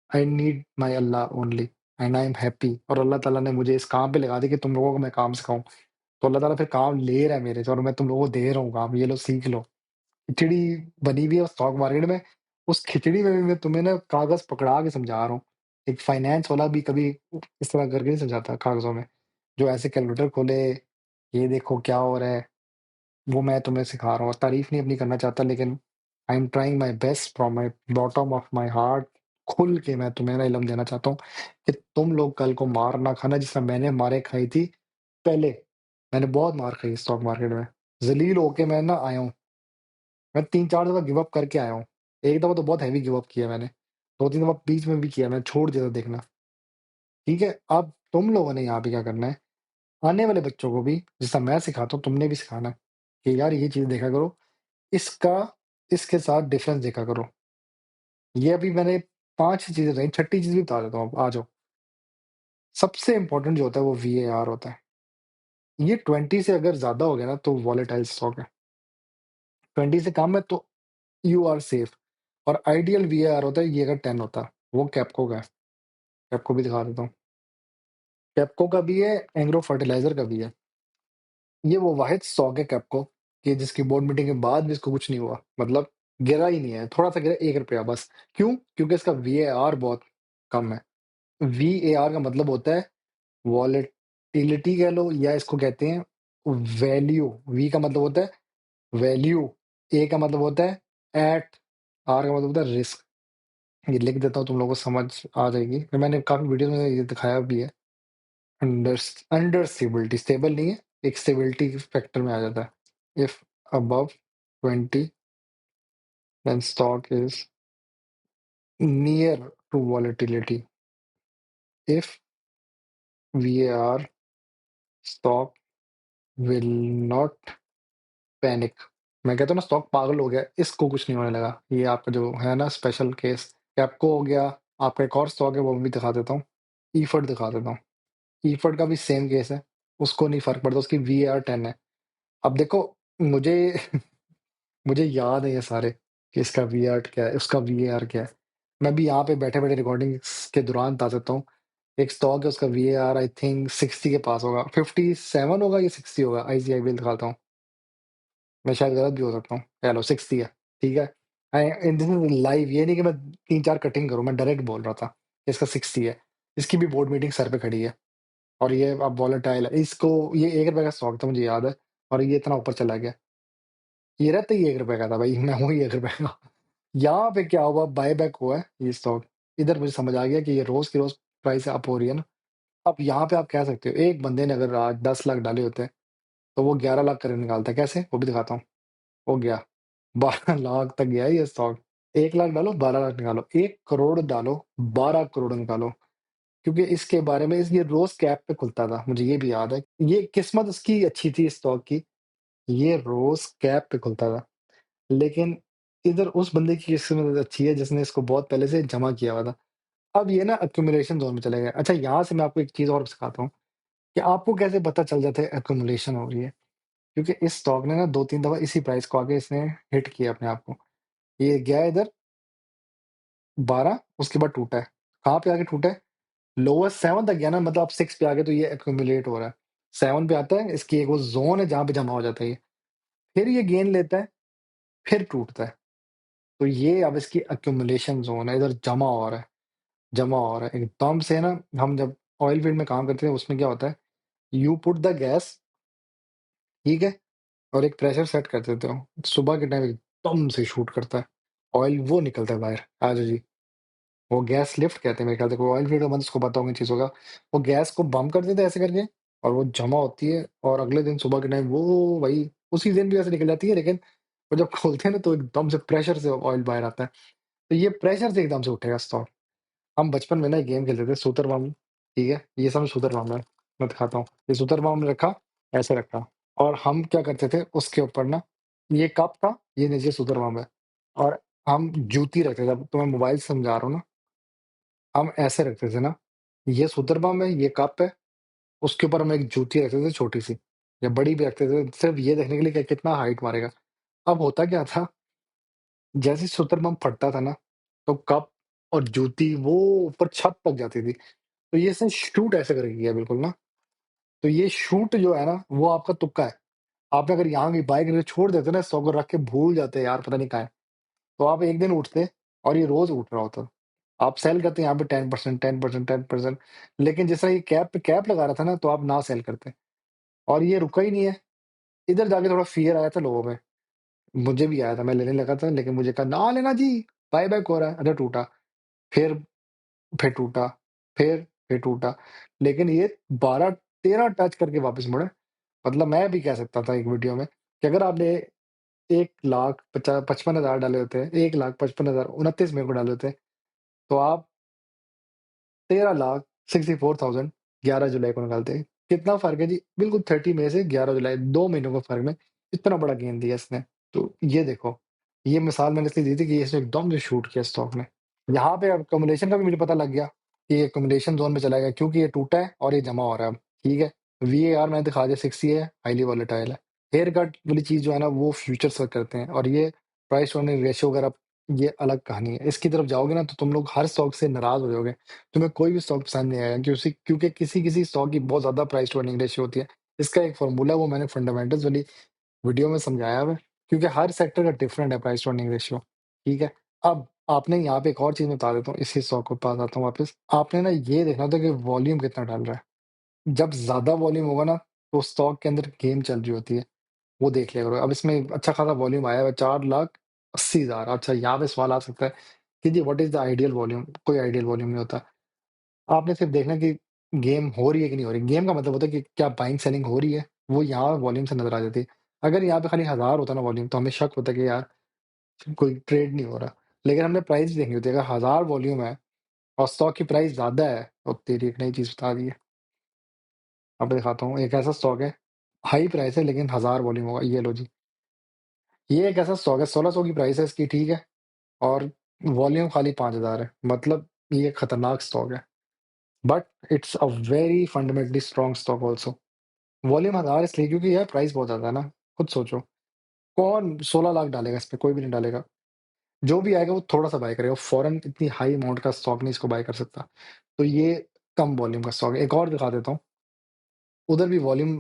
I need my Allah only, and I am happy. और अल्लाह ताला ने मुझे इस काम पे लगा दिया कि तुम लोगों को मैं काम सिखाऊँ। तो अल्लाह ताला फिर काम ले रहा है मेरे से, और मैं तुम लोगों को दे रहा हूँ काम, ये लो सीख लो। खिचड़ी बनी हुई है स्टॉक मार्केट में, उस खिचड़ी में भी मैं तुम्हें ना कागज़ पकड़ा के समझा रहा हूँ। एक फाइनेंस वाला भी कभी इस तरह करके नहीं समझाता कागज़ों में, जो ऐसे कैलकुलेटर खोले, ये देखो क्या हो रहा है, वो मैं तुम्हें सिखा रहा हूँ। तारीफ़ नहीं अपनी करना चाहता, लेकिन I am trying my best from my bottom of my heart. खुल के मैं तुम्हें ना इल्म देना चाहता हूँ कि तुम लोग कल को मार ना खाना, जिस तरह मैंने मारें खाई थी पहले। मैंने बहुत मार खाई स्टॉक मार्केट में, ज़लील होके मैं ना आया हूँ। मैं 3-4 दफ़ा गिव अप करके आया हूँ। एक दफ़ा तो बहुत हेवी गिव अप किया मैंने, 2-3 दफ़ा बीच में भी किया, मैंने छोड़ दिया था देखना, ठीक है? अब तुम लोगों ने यहाँ पे क्या करना है, आने वाले बच्चों को भी जिस तरह मैं सिखाता हूँ, तुमने भी सिखाना है कि यार ये चीज़ देखा करो, इसका इसके साथ डिफरेंस देखा करो। ये अभी मैंने 5 ही चीज़ें बताई, छठी चीज़ भी बता देता हूँ, अब आ जाओ। सबसे इम्पोर्टेंट जो होता है वो वीएआर होता है। ये 20 से अगर ज़्यादा हो गया ना तो वॉलेटाइल स्टॉक है, 20 से कम है तो यू आर सेफ। और आइडियल वीएआर होता है ये अगर 10 होता, वो कैप्को का है। कैप्को भी दिखा देता हूँ। कैप्को का भी है, एग्रो फर्टिलाइज़र का भी है। ये वो वाहिद स्टॉक है कैप्को कि जिसकी बोर्ड मीटिंग के बाद भी इसको कुछ नहीं हुआ, मतलब गिरा ही नहीं है, थोड़ा-सा गिरा ₹1 बस। क्यों? क्योंकि इसका वीएआर बहुत कम है। वीएआर का मतलब होता है वॉलेटिलिटी कह लो, या इसको कहते हैं वैल्यू। वी का मतलब होता है वैल्यू, ए का मतलब होता है एट, आर का मतलब होता है रिस्क। ये लिख देता हूँ, तुम लोगों को समझ आ जाएगी। फिर मैंने काफ़ी वीडियो में ये दिखाया भी है। अंडर अंडर स्टेबिलिटी, स्टेबल नहीं है, एक स्टेबिलिटी फैक्टर में आ जाता है। If above 20 then stock is near to volatility. If VAR, stock will not panic। मैं कहता हूँ ना स्टॉक पागल हो गया, इसको कुछ नहीं होने लगा। ये आपका जो है ना स्पेशल केस, कैप्को हो गया। आपका एक और स्टॉक है वो भी दिखा देता हूँ, ईफर्ट दिखा देता हूँ। ईफर्ट का भी सेम केस है, उसको नहीं फर्क पड़ता, उसकी वीआर 10 है। अब देखो, मुझे मुझे याद है ये सारे कि इसका वीआर क्या है, उसका वीआर क्या है। मैं भी यहाँ पे बैठे बैठे रिकॉर्डिंग्स के दौरान बता सकता हूँ। एक स्टॉक है, उसका वीएआर आई थिंक 60 के पास होगा, 57 होगा या 60 होगा। आईजीआईबीएल दिखाता हूँ, मैं शायद गलत भी हो सकता हूँ, चलो 60 है। ठीक है? दिस इज़ लाइव, ये नहीं कि मैं 3-4 कटिंग करूँ, मैं डायरेक्ट बोल रहा था। इसका 60 है। इसकी भी बोर्ड मीटिंग सर पे खड़ी है और ये अब वोलेटाइल है। इसको ये ₹1 का स्टॉक था मुझे याद है और ये इतना ऊपर चला गया। ये रहता ही ₹1 का था भाई, मैं हूँ ही ₹1 का। यहाँ पे क्या हुआ, बायबैक हुआ है ये स्टॉक। इधर मुझे समझ आ गया कि ये रोज़ की रोज़ प्राइस अप हो रही है ना। अब यहाँ पे आप कह सकते हो एक बंदे ने अगर आज 10 लाख डाले होते हैं, तो वो 11 लाख करके निकालता है। कैसे? वो भी दिखाता हूँ। हो गया 12 लाख तक गया है ये स्टॉक। 1 लाख डालो, 12 लाख निकालो, 1 करोड़ डालो, 12 करोड़ निकालो। क्योंकि इसके बारे में ये रोज़ कैप पे खुलता था, मुझे ये भी याद है। ये किस्मत उसकी अच्छी थी इस स्टॉक की, ये रोज़ कैप पे खुलता था। लेकिन इधर उस बंदे की किस्मत अच्छी है जिसने इसको बहुत पहले से जमा किया हुआ था। अब ये ना एक्यूमुलेशन ज़ोन में चले गए। अच्छा, यहाँ से मैं आपको एक चीज़ और सिखाता हूँ कि आपको कैसे पता चल जाता है एक्यूमुलेशन हो रही है। क्योंकि इस स्टॉक ने ना 2-3 दफ़ा इसी प्राइस को आके इसने हिट किया अपने आप को। ये गया इधर 12, उसके बाद टूटा है। कहाँ पे आके टूटा है? लोअर 7 तक गया ना, मतलब अब 6 पे आ गया तो ये एक्यूमुलेट हो रहा है। 7 पे आता है, इसकी एक वो ज़ोन है जहाँ पे जमा हो जाता है ये। फिर ये गेन लेता है, फिर टूटता है। तो ये अब इसकी एक्यूमुलेशन ज़ोन है, इधर जमा हो रहा है, जमा हो रहा है। एकदम से ना हम जब ऑयल फील्ड में काम करते हैं उसमें क्या होता है, यू पुट द गैस, ठीक है? और एक प्रेशर सेट कर देते हो। सुबह के टाइम एकदम से शूट करता है। ऑयल वो निकलता है बाहर, हाँ जी। वो गैस लिफ्ट कहते हैं मेरे ख्याल से, कोई ऑयल फील्ड का बंदा उसको पता होगा इन चीज़ों का। वो गैस को बम्प कर देते हैं ऐसे करके और वो जमा होती है और अगले दिन सुबह के टाइम वो वही उसी दिन भी वैसे निकल जाती है, लेकिन वो जब खोलते हैं ना तो एकदम से प्रेशर से ऑयल बाहर आता है। तो ये प्रेशर से एकदम से उठेगा स्टॉक। हम बचपन में ना एक गेम खेलते थे सूतरपाम, ठीक है? ये सब सूतरपाम है, मैं दिखाता हूँ। ये सूतरपाम रखा, ऐसे रखा और हम क्या करते थे उसके ऊपर ना, ये कप था, ये नीचे सूतरपाम है और हम जूती रखते थे। अब तो मैं मोबाइल से समझा रहा हूँ ना, हम ऐसे रखते थे ना, ये सूतरपाम है, ये कप है, उसके ऊपर हम एक जूती रखते थे छोटी-सी या बड़ी भी रखते थे, सिर्फ़ ये देखने के लिए कि कितना हाइट मारेगा। अब होता क्या था, जैसे ही सूतरपाम फटता था ना, तो कप और जूती वो ऊपर छत तक जाती थी। तो ये इसने शूट ऐसे करके किया बिल्कुल ना, तो ये शूट जो है ना, वो आपका तुक्का है। आपने अगर यहाँ की बाइक अगर छोड़ देते ना, 100 को रख के भूल जाते यार पता नहीं कहाँ है, तो आप एक दिन उठते और ये रोज़ उठ रहा होता। आप सेल करते यहाँ पे 10%, 10%, 10%, लेकिन जिस तरह ये कैप पे कैप लगा रहा था ना, तो आप ना सेल करते और ये रुका ही नहीं है। इधर जाके थोड़ा फ़ियर आया था लोगों में, मुझे भी आया था, मैं लेने लगा था, लेकिन मुझे कहा, "ना लेना जी, बाय-बाय हो रहा है।" अरे टूटा, फिर फिर टूटा, फिर टूटा, लेकिन ये 12-13 टच करके वापस मुड़ा। मतलब मैं भी कह सकता था एक वीडियो में कि अगर आपने 1,55,000 डाले होते हैं, 1,55,000 29 मेरे को डाले होते, तो आप 13,64,000 11 जुलाई को निकालते हैं। कितना फ़र्क है जी? बिल्कुल 30 मई से 11 जुलाई 2 महीनों का फ़र्क में इतना बड़ा गेन दिया इसने। तो ये देखो, ये मिसाल मैंने इसलिए दी थी कि इसने एकदम से शूट किया स्टॉक ने। यहाँ पे अक्यूमुलेशन का भी मुझे पता लग गया कि ये अक्यूमुलेशन ज़ोन में चला गया क्योंकि ये टूटा है और ये जमा हो रहा है अब, ठीक है? वीएआर मैंने दिखा दिया 60 है, हाइली वोलेटाइल है। हेयर कट वाली चीज़ जो है ना वो फ्यूचर्स वर्क करते हैं और ये प्राइस टू अर्निंग रेशियो वगैरह ये अलग कहानी है। इसकी तरफ जाओगे ना तो तुम लोग हर स्टॉक से नाराज़ हो जाओगे। तुम्हें कोई भी स्टॉक पसंद नहीं आएगा क्योंकि किसी-किसी स्टॉक की बहुत ज़्यादा प्राइस टू अर्निंग रेशियो होती है। इसका एक फ़ॉर्मूला है वो मैंने फंडामेंटल्स वाली वीडियो में समझाया हुआ है, क्योंकि हर सेक्टर का डिफरेंट है प्राइस टू अर्निंग रेशियो, ठीक है? अब आपने यहाँ पे एक और चीज़ मैं बता देता हूँ, इसी स्टॉक के पास आता हूँ वापस। आपने ना ये देखना होता है कि वॉल्यूम कितना डाल रहा है। जब ज़्यादा वॉल्यूम होगा ना, तो स्टॉक के अंदर गेम चल रही होती है, वो देख लिया करो। अब इसमें अच्छा खासा वॉल्यूम आया हुआ है 4,80,000। अच्छा, यहाँ पे सवाल आ सकता है कि जी what is the ideal volume? कोई आइडियल वॉल्यूम नहीं होता। आपने सिर्फ देखना है कि गेम हो रही है कि नहीं हो रही। गेम का मतलब होता है कि क्या बाइंग सेलिंग हो रही है, वो यहाँ वॉल्यूम से नज़र आ जाती है। अगर यहाँ पे खाली 1000 होता ना वॉल्यूम तो हमें शक होता कि यार कोई ट्रेड नहीं हो रहा। लेकिन हमने प्राइस देखनी होती है, अगर 1000 वॉल्यूम है और स्टॉक की प्राइस ज़्यादा है, तो तेरी एक नई चीज़ बता दी है। अब दिखाता हूँ, एक ऐसा स्टॉक है, हाई प्राइस है लेकिन 1000 वॉल्यूम होगा, ये लो जी। ये एक ऐसा स्टॉक है, 1600 की प्राइस है इसकी, ठीक है? और वॉल्यूम खाली 5000 है, मतलब ये खतरनाक स्टॉक है। But it's a very fundamentally strong stock also. Volume 1000 इसलिए क्योंकि यार प्राइस बहुत ज़्यादा है ना, खुद सोचो, कौन 16 लाख डालेगा इस पे? कोई भी नहीं डालेगा। जो भी आएगा वो थोड़ा-सा बाय करेगा, फॉरेन इतनी हाई अमाउंट का स्टॉक नहीं इसको बाय कर सकता। तो ये कम वॉल्यूम का स्टॉक है। एक और दिखा देता हूँ, उधर भी वॉल्यूम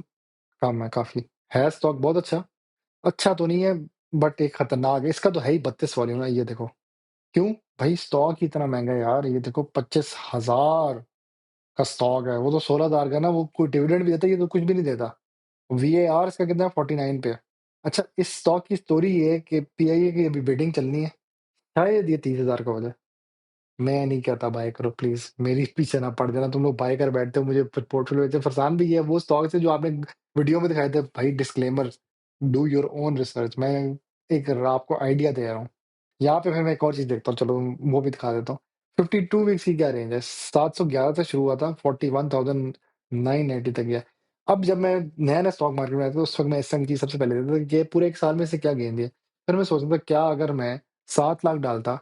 कम है काफ़ी। है स्टॉक बहुत अच्छा, अच्छा तो नहीं है, बट एक खतरनाक है, इसका तो है ही 32 वॉल्यूम है, ये देखो। क्यों? भाई स्टॉक ही इतना महँगा है यार, ये देखो 25,000 का स्टॉक है, वो तो 16,000 का ना, वो कोई डिविडेंड भी देता है, ये तो कुछ भी नहीं देता। वीएआर इसका कितना है? 49 पे है। अच्छा, इस स्टॉक की स्टोरी ये है कि पीआईए की अभी बिडिंग चलनी है, शायद ये 30,000 का हो जाए। मैं नहीं कहता बाय करो प्लीज़, मेरी पीछे ना पड़ जाना, तुम लोग बाय कर बैठते हो, मुझे फिर पोर्टफोलियो बेचते फरसान भी ये वो स्टॉक्स है जो आपने वीडियो में दिखाए थे, भाई disclaimer, do your own research, मैं एक आपको आइडिया दे रहा हूँ। यहाँ पे फिर मैं एक और चीज़ देखता हूँ, चलो वो भी दिखा देता हूँ। 52 वीक्स की क्या रेंज है? 711 से शुरू हुआ था, 41,980 तक गया। अब जब मैं नया-नया स्टॉक मार्केट में आया था, तो उस वक़्त मैं इस समय की सबसे पहले देखता था कि ये पूरे 1 साल में से क्या गेन दिए। फिर मैं सोचता था क्या अगर मैं 7 लाख डालता,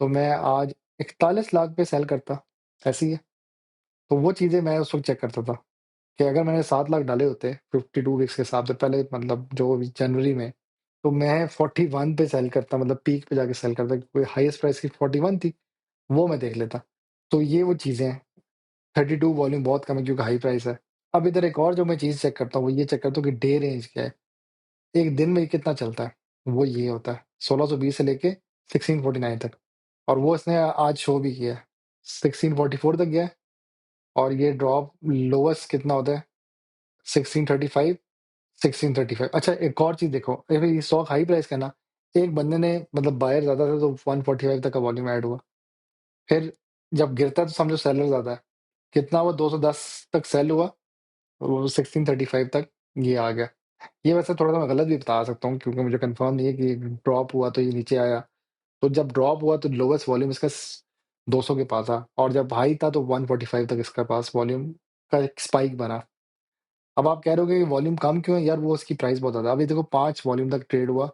तो मैं आज 41 लाख पे सेल करता, ऐसे ही है। तो वो चीज़ें मैं उस वक़्त चेक करता था कि अगर मैंने 7 लाख डाले होते 52 वीक्स के हिसाब से पहले, मतलब जो भी जनवरी में, तो मैं 41 पे सेल करता, मतलब पीक पे जाके सेल करता, कोई हाईएस्ट प्राइस की 41 थी, वो मैं देख लेता। तो ये वो चीज़ें हैं, 32 वॉल्यूम बहुत कम है क्योंकि हाई प्राइस है। अब इधर एक और जो मैं चीज़ चेक करता हूँ, वो ये चेक करता हूँ कि डे रेंज क्या है, एक दिन में ये कितना चलता है, वो ये होता है 1620 से लेके 1649 तक, और वो इसने आज शो भी किया है, 1644 तक गया है, और ये ड्रॉप लोवेस्ट कितना होता है? 1635, 1635। अच्छा, एक और चीज़ देखो, अगर ये स्टॉक हाई प्राइस का है ना, एक बंदे ने मतलब बायर ज़्यादा था तो 145 तक का वॉल्यूम ऐड हुआ। फिर जब गिरता है तो समझो सेलर ज़्यादा है। कितना हुआ? 210 तक सेल हुआ, और वो 1635 तक ये आ गया। ये वैसे थोड़ा-सा मैं गलत भी बता सकता हूँ क्योंकि मुझे कन्फर्म नहीं है कि ड्रॉप हुआ तो ये नीचे आया। तो जब ड्रॉप हुआ तो लोवेस्ट वॉल्यूम इसका 200 के पास था, और जब हाई था तो 145 तक इसका पास वॉल्यूम का एक स्पाइक बना। अब आप कह रहे हो कि वॉल्यूम कम क्यों है? यार वो उसकी प्राइस बहुत ज़्यादा है। अभी देखो 5 वॉल्यूम तक ट्रेड हुआ।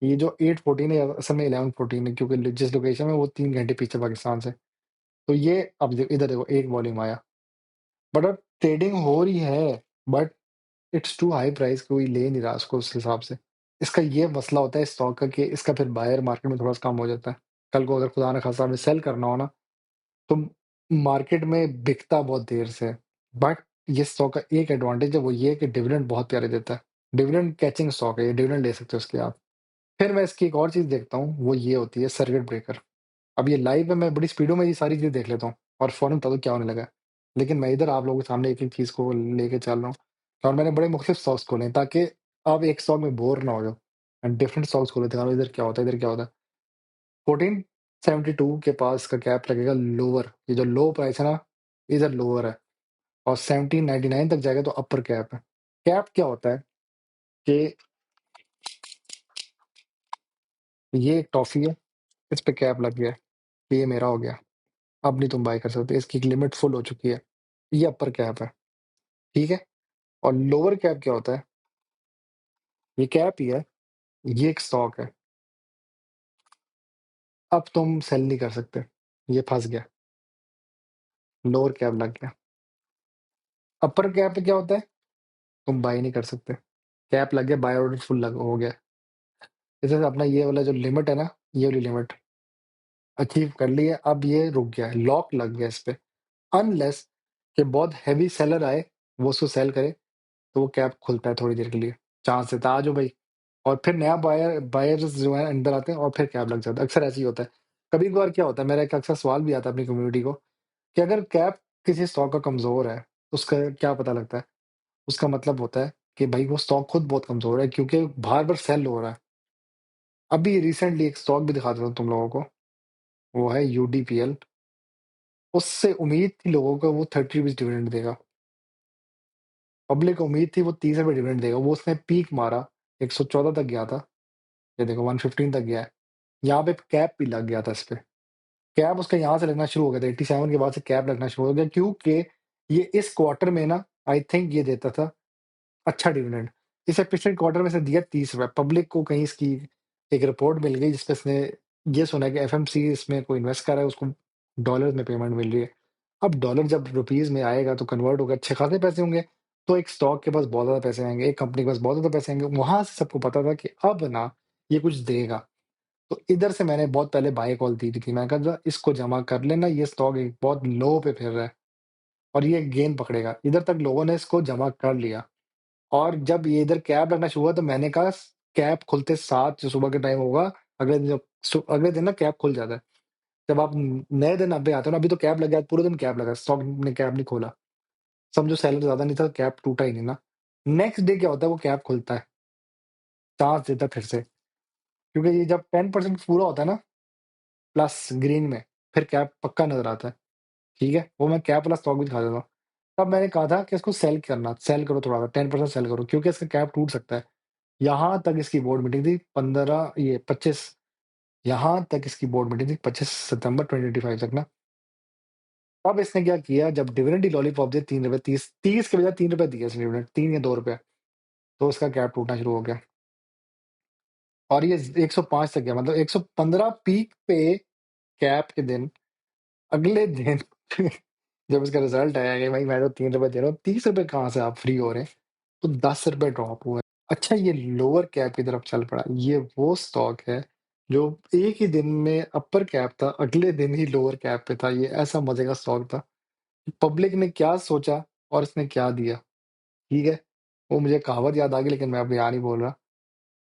ये जो 814 है असल में 1114 है क्योंकि जिस लोकेशन में वो 3 घंटे पीछे पाकिस्तान से। तो ये अब इधर देखो 1 वॉल्यूम आया। बट अब ट्रेडिंग हो रही है, but it's too high price, कोई ले नहीं रहा उसको उस हिसाब से। इसका ये मसला होता है स्टॉक का कि इसका फिर बायर मार्केट में थोड़ा-सा कम हो जाता है। कल को अगर खुदा ना खास्ता हमें सेल करना हो ना, तो मार्केट में बिकता बहुत देर से है। बट ये स्टॉक का एक एडवांटेज है, वो ये है कि डिविडेंड बहुत प्यारे देता है। डिविडेंड कैचिंग स्टॉक है ये, डिविडेंड ले सकते हो इसके आप। फिर मैं इसकी एक और चीज़ देखता हूँ, वो ये होती है सर्किट ब्रेकर। अब ये लाइव है, मैं बड़ी स्पीडों में ये सारी चीज़ें देख लेता हूँ और फ़ौरन बता दूँ क्या होने लगा है। लेकिन मैं इधर आप लोगों के सामने एक-एक चीज़ को लेके चल रहा हूँ, और मैंने बड़े मुख्तलिफ स्टॉक्स खोले हैं ताकि आप एक स्टॉक में बोर ना हो जाओ। डिफरेंट स्टॉक्स खोले, दिखा रहा हूँ इधर क्या होता है, इधर क्या होता है। 1472 के पास का कैप लगेगा लोअर, ये जो लो प्राइस है ना, इधर लोअर है, और 1799 तक जाएगा तो अपर कैप है। कैप क्या होता है कि ये एक टॉफ़ी है, इस पे कैप लग गया है, ये मेरा हो गया। अब नहीं तुम बाय कर सकते, इसकी एक लिमिट फुल हो चुकी है। ये अपर कैप है, ठीक है? और लोअर कैप क्या होता है? ये कैप ही है, ये एक स्टॉक है। अब तुम सेल नहीं कर सकते, ये फँस गया, लोअर कैप लग गया। अपर कैप पे क्या होता है? तुम बाय नहीं कर सकते, कैप लग गया, बाय ऑर्डर फुल लग हो गया। जैसे अपना ये वाला जो लिमिट है ना, ये वाली लिमिट अचीव कर ली है, अब ये रुक गया है, लॉक लग गया इस पे। अनलेस कि बहुत हेवी सेलर आए, वो उसको सेल करे, तो वो कैप खुलता है थोड़ी देर के लिए, चांस देता है, आ जाओ भाई। और फिर नया बायर्स जो है अंदर आते हैं और फिर कैप लग जाता है, अक्सर ऐसे ही होता है। कभी-कभार क्या होता है, मेरा एक अक्सर सवाल भी आता है अपनी कम्युनिटी को, कि अगर कैप किसी स्टॉक का कमज़ोर है, उसका क्या पता लगता है? उसका मतलब होता है कि भाई वो स्टॉक खुद बहुत कमज़ोर है क्योंकि बार-बार सेल हो रहा है। अभी रिसेंटली एक स्टॉक भी दिखा देता हूँ तुम लोगों को, वो है यूडीपीएल। उससे उम्मीद थी लोगों को वो ₹30 डिविडेंड देगा। पब्लिक को उम्मीद थी वो ₹30 डिविडेंड देगा। वो उसने पीक मारा, 114 तक गया था। ये देखो 115 तक गया है। यहाँ पे कैप भी लग गया था इस पे। कैप उसका यहाँ से लगना शुरू हो गया था, 87 के बाद से कैप लगना शुरू हो गया क्योंकि ये इस क्वार्टर में ना आई थिंक ये देता था अच्छा डिविडेंड। इसे पिछले क्वार्टर में से दिया ₹30। पब्लिक को कहीं इसकी एक रिपोर्ट मिल गई जिसपे इसने ये सुना कि एफएमसी इसमें कोई इन्वेस्ट कर रहा है, उसको डॉलर्स में पेमेंट मिल रही है। अब डॉलर जब रुपीज़ में आएगा तो कन्वर्ट होकर अच्छे खासे पैसे होंगे, तो एक स्टॉक के पास बहुत ज़्यादा पैसे आएँगे, एक कंपनी के पास बहुत ज़्यादा पैसे आएँगे। वहाँ से सबको पता था कि अब ना ये कुछ देगा। तो इधर से मैंने बहुत पहले बाय कॉल दी थी। मैंने कहा इसको जमा कर लेना, ये स्टॉक एक बहुत लो पे फिर रहा है और ये गेंद पकड़ेगा। इधर तक लोगों ने इसको जमा कर लिया। और जब ये इधर कैप लगना शुरू हुआ तो मैंने कहा कैप खुलते साथ जो सुबह के टाइम होगा, अगले दिन ना कैप खुल जाता है। जब आप नए दिन अभी आते हो ना, अभी तो कैप लग गया, पूरे दिन कैप लगा, स्टॉक ने कैप नहीं खोला। समझो सेलर ज़्यादा नहीं था, कैप टूटा ही नहीं ना। नेक्स्ट डे क्या होता है, वो कैप खुलता है, चांस देता है फिर से, क्योंकि ये जब 10% पूरा होता है ना प्लस ग्रीन में, फिर कैप पक्का नज़र आता है, ठीक है? वो मैं कैप वाला स्टॉक भी दिखा देता हूँ। तब मैंने कहा था कि इसको सेल करो थोड़ा-सा, 10% सेल करो, क्योंकि इसका कैप टूट सकता है। यहाँ तक इसकी बोर्ड मीटिंग थी 15 ये 25, यहाँ तक इसकी बोर्ड मीटिंग थी 25 सितंबर 2025 तक ना। अब इसने क्या किया, जब डिविडेंड ही लॉलीपॉप दिए ₹3 30 के बजाय ₹3 दिए इसने डिविडेंड, 3 या ₹2, तो उसका कैप टूटना शुरू हो गया। और ये 105 तक गया, मतलब 115 पीक पे कैप के दिन, अगले दिन जब उसका रिजल्ट आया कि भाई मैं तो ₹3 दे रहा हूँ, ₹30 कहाँ से आप फ्री हो रहे हैं? तो ₹10 ड्रॉप हुआ है। अच्छा, ये लोअर कैप की तरफ चल पड़ा। ये वो स्टॉक है जो एक ही दिन में अपर कैप था, अगले दिन ही लोअर कैप पे था। ये ऐसा मजे का स्टॉक था। पब्लिक ने क्या सोचा और इसने क्या दिया, ठीक है? वो मुझे कहावत याद आ गई, लेकिन मैं अब यहाँ नहीं बोल रहा।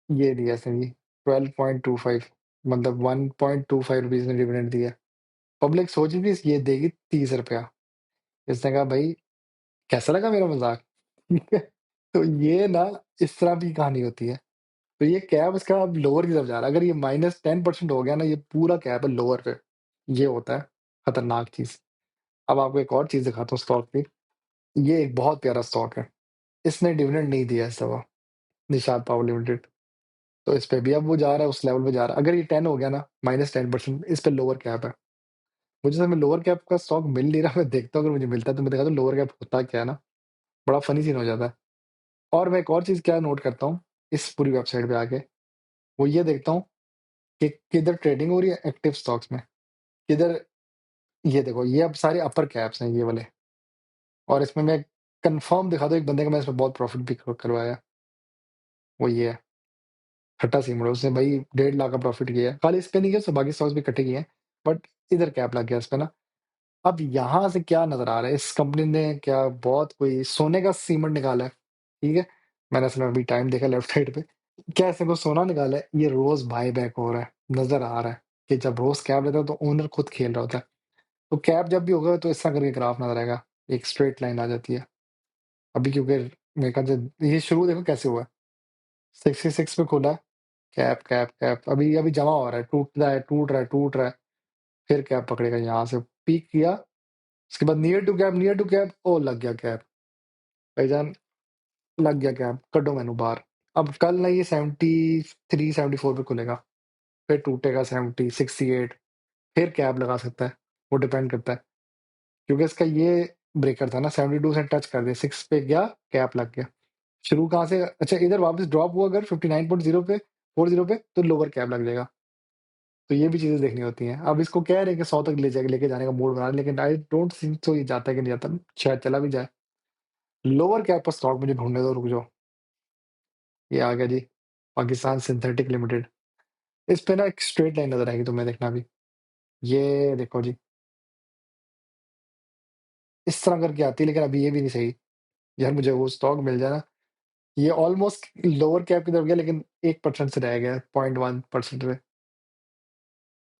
ये दिया इसने जी 12.25, मतलब ₹1.25 ने डिविडेंड दिया। पब्लिक सोच रही थी ये देगी ₹30। इसने कहा भाई कैसा लगा मेरा मज़ाक? ठीक है? तो ये ना इस तरह की कहानी होती है। तो ये कैप इसका अब लोअर की तरफ जा रहा है। अगर ये -10% हो गया ना, ये पूरा कैप है लोअर पे। ये होता है खतरनाक चीज़। अब आपको एक और चीज़ दिखाता हूँ स्टॉक की। ये एक बहुत प्यारा स्टॉक है। इसने डिविडेंड नहीं दिया इस दफ़ा, निषाद पावर लिमिटेड। तो इस पे भी अब वो जा रहा है, उस लेवल पे जा रहा है। अगर ये 10 हो गया ना, -10%, इस पे लोअर कैप है। मुझे समय लोअर कैप का स्टॉक मिल नहीं रहा, मैं देखता हूँ अगर मुझे मिलता है तो मैं दिखाता हूँ लोअर कैप होता क्या है ना, बड़ा फ़नी सीन हो जाता है। और मैं एक और चीज़ क्या नोट करता हूँ, इस पूरी वेबसाइट पे आके, वो ये देखता हूँ कि किधर ट्रेडिंग हो रही है एक्टिव स्टॉक्स में, किधर। ये देखो, ये अब सारे अपर कैप्स हैं ये वाले, और इसमें मैं कन्फर्म दिखा दूँ एक बंदे का, मैं इसमें बहुत प्रॉफ़िट भी करवाया, वो ये है, खट्टा सिमरो। उसने भाई 1.5 लाख का प्रॉफ़िट किया है। खाली इस पे नहीं किया, उसने बाकी स्टॉक्स भी इकट्ठे किए हैं, बट इधर कैप लग गया इस पे ना। अब यहाँ से क्या नज़र आ रहा है, इस कंपनी ने क्या बहुत कोई सोने का सीमेंट निकाला है, ठीक है? मैंने असल में अभी टाइम देखा लेफ्ट साइड पे, क्या इसने कुछ सोना निकाला है? ये रोज़ बायबैक हो रहा है, नज़र आ रहा है कि जब रोज़ कैप लेता है तो ओनर खुद खेल रहा होता है। तो कैप जब भी होगा तो इस तरह करके ग्राफ नज़र आएगा, एक स्ट्रेट लाइन आ जाती है। अभी क्योंकि मेरे ख्याल से ये शुरू देखो कैसे हुआ है, 66 पे खुला है, कैप, कैप, कैप, अभी अभी जमा हो रहा है, टूट रहा है, टूट रहा है, टूट रहा है, फिर कैप पकड़ेगा, यहाँ से पीक किया, उसके बाद नियर टू कैप, ओह! लग गया कैप, भाईजान लग गया कैप, कड्डो मैनू बाहर। अब कल ना ये 73, 74 पे खुलेगा, फिर टूटेगा 70, 68, फिर कैप लगा सकता है, वो डिपेंड करता है। क्योंकि इसका ये ब्रेकर था ना, 72 से टच कर दिया, 6 पे गया, कैप लग गया। शुरू कहाँ से, अच्छा इधर वापस ड्रॉप हुआ अगर 59.0 पे, 40 पे, तो लोअर कैप लग जाएगा। तो ये भी चीज़ें देखनी होती हैं। अब इसको कह रहे हैं कि 100 तक लेके जाने का मूड बना रहे हैं, लेकिन आई डोंट थिंक सो ये जाता है कि नहीं जाता, शायद चला भी जाए। लोअर कैप पर स्टॉक मुझे ढूँढने दो, रुक जाओ। ये आ गया जी, पाकिस्तान सिंथेटिक लिमिटेड। इस पे ना एक स्ट्रेट लाइन नज़र आएगी तुम्हें, देखना अभी। ये देखो जी, इस तरह करके आती है, लेकिन अभी ये भी नहीं सही। यार मुझे वो स्टॉक मिल जाए ना, ये ऑलमोस्ट लोअर कैप की तरफ गया, लेकिन 1% से रह गया, 0.1% पे।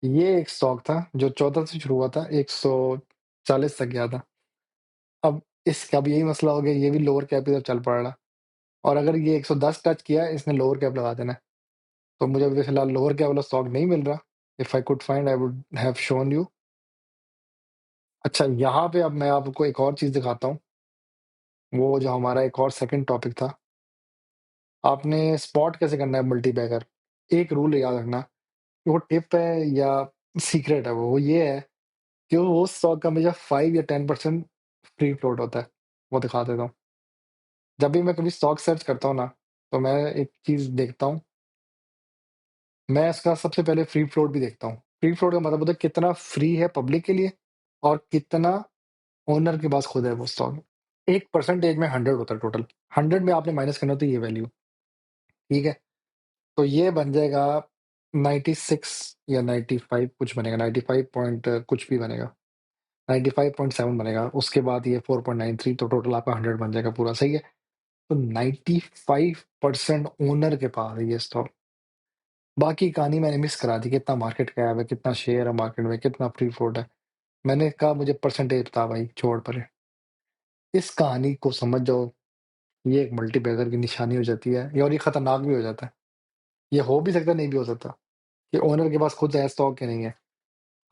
ये एक स्टॉक था जो 14 से शुरू हुआ था, 140 तक गया था। अब इसका भी यही मसला हो गया, ये भी लोअर कैप की तरफ चल पड़ रहा, और अगर ये 110 टच किया, इसने लोअर कैप लगा देना है। तो मुझे अभी फिलहाल लोअर कैप वाला स्टॉक नहीं मिल रहा। If I could find I would have shown you. अच्छा, यहाँ पे अब मैं आपको एक और चीज़ दिखाता हूँ, वो जो हमारा एक और सेकंड टॉपिक था। आपने स्पॉट कैसे करना है मल्टी बैगर, एक रूल याद रखना, वो टिप है या सीक्रेट है, वो ये है कि वो स्टॉक का हमेशा 5 या 10% फ्री फ्लोट होता है। वो दिखा देता हूँ। जब भी मैं कभी स्टॉक सर्च करता हूँ ना, तो मैं एक चीज़ देखता हूँ, मैं इसका सबसे पहले फ्री फ्लोट भी देखता हूँ। फ्री फ्लोट का मतलब होता है कितना फ्री है पब्लिक के लिए और कितना ओनर के पास खुद है वो स्टॉक। एक परसेंटेज में 100 होता है टोटल। 100 में आपने माइनस करना, तो ये वैल्यू, ठीक है? तो ये बन जाएगा 96 या 95 कुछ बनेगा, 95 पॉइंट कुछ भी बनेगा, 95.7 बनेगा। उसके बाद ये 4.93, तो टोटल आपका 100 बन जाएगा पूरा, सही है? तो 95% ओनर के पास है ये स्टॉक। बाकी कहानी मैंने मिस करा दी, कितना मार्केट कैप है, कितना शेयर है मार्केट में, कितना फ्री फ्लोट है। मैंने कहा मुझे परसेंटेज बता भाई, छोड़ परे। इस कहानी को समझ जाओ, ये एक मल्टीबैगर की निशानी हो जाती है, ये और ये खतरनाक भी हो जाता है। ये हो भी सकता है, नहीं भी हो सकता, कि ओनर के पास खुद है स्टॉक या नहीं है।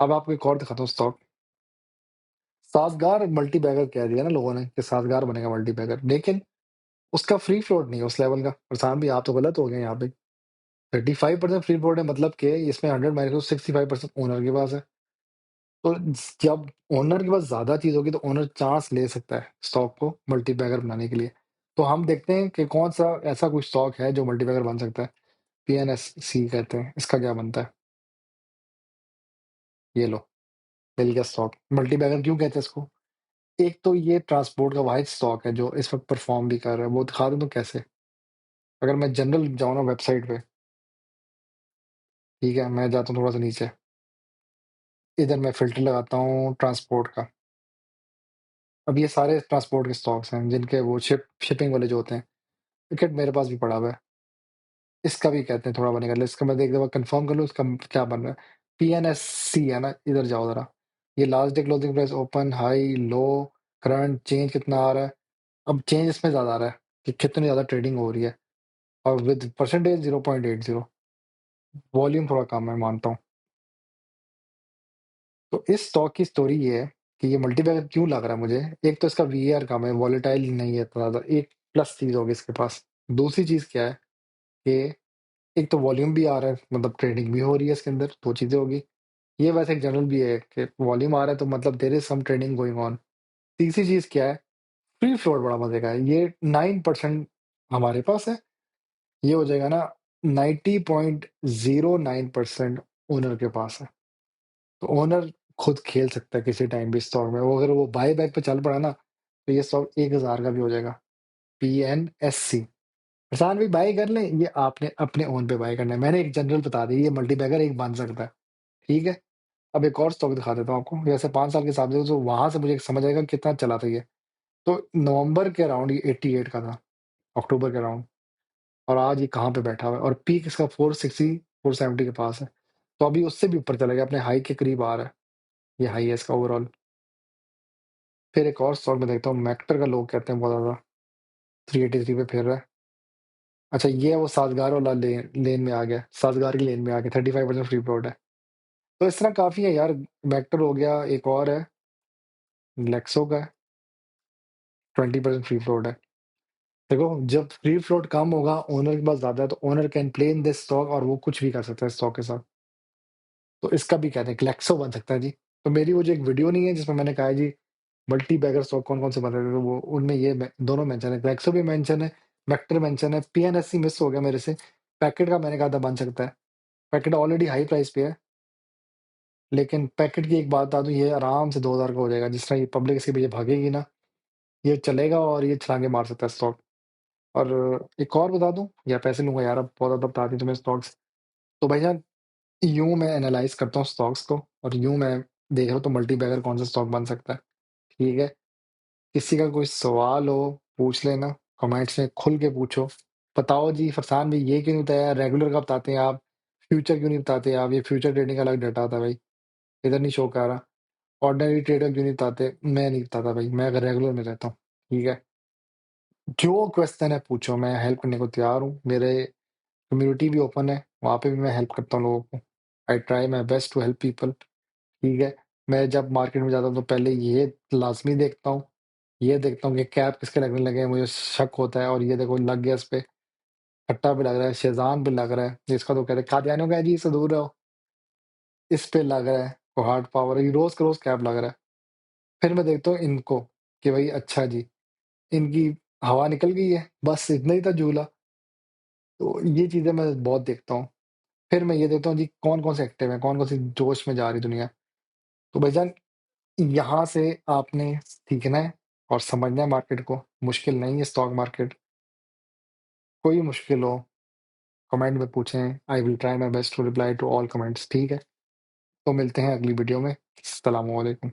अब आपको एक और दिखाता हूँ स्टॉक। साजगार मल्टीबैगर कह दिया ना लोगों ने कि साजगार बनेगा मल्टीबैगर, लेकिन उसका फ्री फ्लोट नहीं है उस लेवल का। प्रशांत भी आप तो गलत हो गए यहाँ पे। 35% फ्री फ्लोट है, मतलब कि इसमें 100 माइनस 65% ओनर के पास है। तो जब ओनर के पास ज्यादा चीज होगी तो ओनर चांस ले सकता है स्टॉक को मल्टीबैगर बनाने के लिए। तो हम देखते हैं कि कौन सा ऐसा कोई स्टॉक है जो मल्टीबैगर बन सकता है। पीएनएससी कहते हैं, इसका क्या बनता है? ये लो, मिल गया स्टॉक। मल्टीबैगर क्यों कहते हैं इसको? एक तो ये ट्रांसपोर्ट का वाहिद स्टॉक है जो इस वक्त परफॉर्म भी कर रहा है। वो दिखा दूं तो कैसे? अगर मैं जनरल जाऊँ ना वेबसाइट पे, ठीक है, मैं जाता हूँ थोड़ा सा नीचे, इधर मैं फ़िल्टर लगाता हूँ ट्रांसपोर्ट का। अब ये सारे ट्रांसपोर्ट के स्टॉक्स हैं जिनके वो शिपिंग वाले जो होते हैं। टिकट मेरे पास भी पड़ा हुआ है। इसका भी कहते हैं थोड़ा बनेगा, इसका मैं एक दफ़ा कंफर्म कर लूँ इसका क्या बन रहा है। पीएनएससी है ना, इधर जाओ ज़रा। ये last day closing price, open, high, low, current, change कितना आ रहा है। अब चेंज इसमें ज़्यादा आ रहा है कि कितनी ज़्यादा ट्रेडिंग हो रही है, और विद परसेंटेज 0.80। वॉल्यूम थोड़ा कम है, मानता हूँ। तो इस स्टॉक की स्टोरी ये है कि ये मल्टीबैगर क्यों लग रहा है मुझे। एक तो इसका वीआर कम है, वॉलेटाइल नहीं है इतना ज़्यादा, एक प्लस चीज़ होगी इसके पास। दूसरी चीज़ क्या है कि एक तो वॉल्यूम भी आ रहा है, मतलब ट्रेडिंग भी हो रही है इसके अंदर, 2 चीज़ें होगी। ये वैसे एक जनरल भी है कि वॉल्यूम आ रहा है तो मतलब there is some trading going on. तीसरी चीज़ क्या है, फ्री फ्लोट बड़ा मज़े का है। ये 9% हमारे पास है। ये हो जाएगा ना 90.09% ओनर के पास है। तो ओनर खुद खेल सकता है किसी टाइम भी स्टॉक में। वो अगर वो बाय बैक पे चल पड़ा ना, तो ये स्टॉक 1000 का भी हो जाएगा। पीएनएससी। किसान भी बाय कर लें, ये आपने अपने ओन पे बाय करना है। मैंने एक जनरल बता दी, ये मल्टीबैगर एक बन सकता है, ठीक है? अब एक और स्टॉक दिखा देता हूँ आपको। जैसे 5 साल के हिसाब से तो वहाँ से मुझे समझ आएगा कितना चला था ये। तो नवंबर के अराउंड ये 88 का था, अक्टूबर के अराउंड, और आज ये कहाँ पे बैठा हुआ है, और पीक इसका 460, 470 के पास है। तो अभी उससे भी ऊपर चला गया, अपने हाई के करीब आ रहा है। ये हाई है इसका ओवरऑल। फिर एक और स्टॉक में देखता हूँ, मेक्टर का लोग कहते हैं बहुत ज़्यादा, 383 पे फिर रहा है। अच्छा, ये वो साज़गार वाला लेन में आ गया, साज़गार की लेन में आ गया, 35% फ्री फ्लोट है। तो इस तरह काफ़ी है यार। मेक्टर हो गया, एक और है, लेक्सो का है, 20% फ्री फ्लोट है। देखो, जब फ्री फ्लोट कम होगा, ओनर के पास ज़्यादा है, तो owner can play in this stock और वो कुछ भी कर सकता है स्टॉक के साथ। तो इसका भी कहते हैं ग्लेक्सो बन सकता है जी। तो मेरी वो जो एक वीडियो नहीं है जिसमें मैंने कहा है जी मल्टी बैगर स्टॉक कौन-कौन से बने थे, तो वो उनमें ये दोनों मेंशन है, ग्लेक्सो भी मेंशन है, वेक्टर मेंशन है, पीएनएससी मिस हो गया मेरे से। पैकेट का मैंने कहा था बन सकता है। पैकेट ऑलरेडी हाई प्राइस पे है, लेकिन पैकेट की एक बात बता दूँ, ये आराम से 2000 का हो जाएगा। जिस तरह ये पब्लिक इसके पीछे भागेगी ना, ये चलेगा और ये छलांगे मार सकता है स्टॉक। और एक और बता दूँ या पैसे लूँगा यार, अब बहुत ज़्यादा बता दी तुम्हें स्टॉक्स। तो भैया, यूँ मैं एनालाइज़ करता हूँ स्टॉक्स को, और यूँ मैं देख रहा हूँ तो मल्टी बैगर कौन सा स्टॉक बन सकता है, ठीक है? किसी का कोई सवाल हो, पूछ लेना, कमेंट्स में खुल के पूछो। बताओ जी फरसान भाई, ये क्यों नहीं बताया, रेगुलर का बताते हैं आप, फ्यूचर क्यों नहीं बताते आप? ये फ्यूचर ट्रेडिंग का अलग डाटा आता है भाई, इधर नहीं शो कर रहा। ऑर्डिनरी ट्रेडर क्यों नहीं बताते? मैं नहीं बताता भाई, मैं अगर रेगुलर में रहता हूँ, ठीक है? जो क्वेश्चन है पूछो, मैं हेल्प करने को तैयार हूँ। मेरे कम्युनिटी भी ओपन है, वहाँ पे भी मैं हेल्प करता हूँ लोगों को। I try my best to help people, ठीक है? मैं जब मार्केट में जाता हूँ तो पहले ये लाज़मी देखता हूँ, ये देखता हूँ कि कैप किसके लगने लगे हैं, मुझे शक होता है, और ये देखो लग गया इस पे, खट्टा भी लग रहा है, शेज़ान भी लग रहा है, जिसका तो कहते हैं कादियानियों का है जी, इससे दूर रहो। इस पे लग रहा है, वो हार्ड पावर है, रोज़ का रोज़ कैप लग रहा है। फिर मैं देखता हूँ इनको कि भाई अच्छा जी, इनकी हवा निकल गई है, बस इतना ही था झूला। तो ये चीज़ें मैं बहुत देखता हूँ। फिर मैं ये देखता हूँ जी कौन-कौन से एक्टिव हैं, कौन-कौन सी जोश में जा रही दुनिया। तो भाईजान, यहाँ से आपने सीखना है और समझना है मार्केट को। मुश्किल नहीं है स्टॉक मार्केट। कोई मुश्किल हो, कमेंट में पूछें। I will try my best to reply to all comments, ठीक है? तो मिलते हैं अगली वीडियो में। अस्सलामु अलैकुम।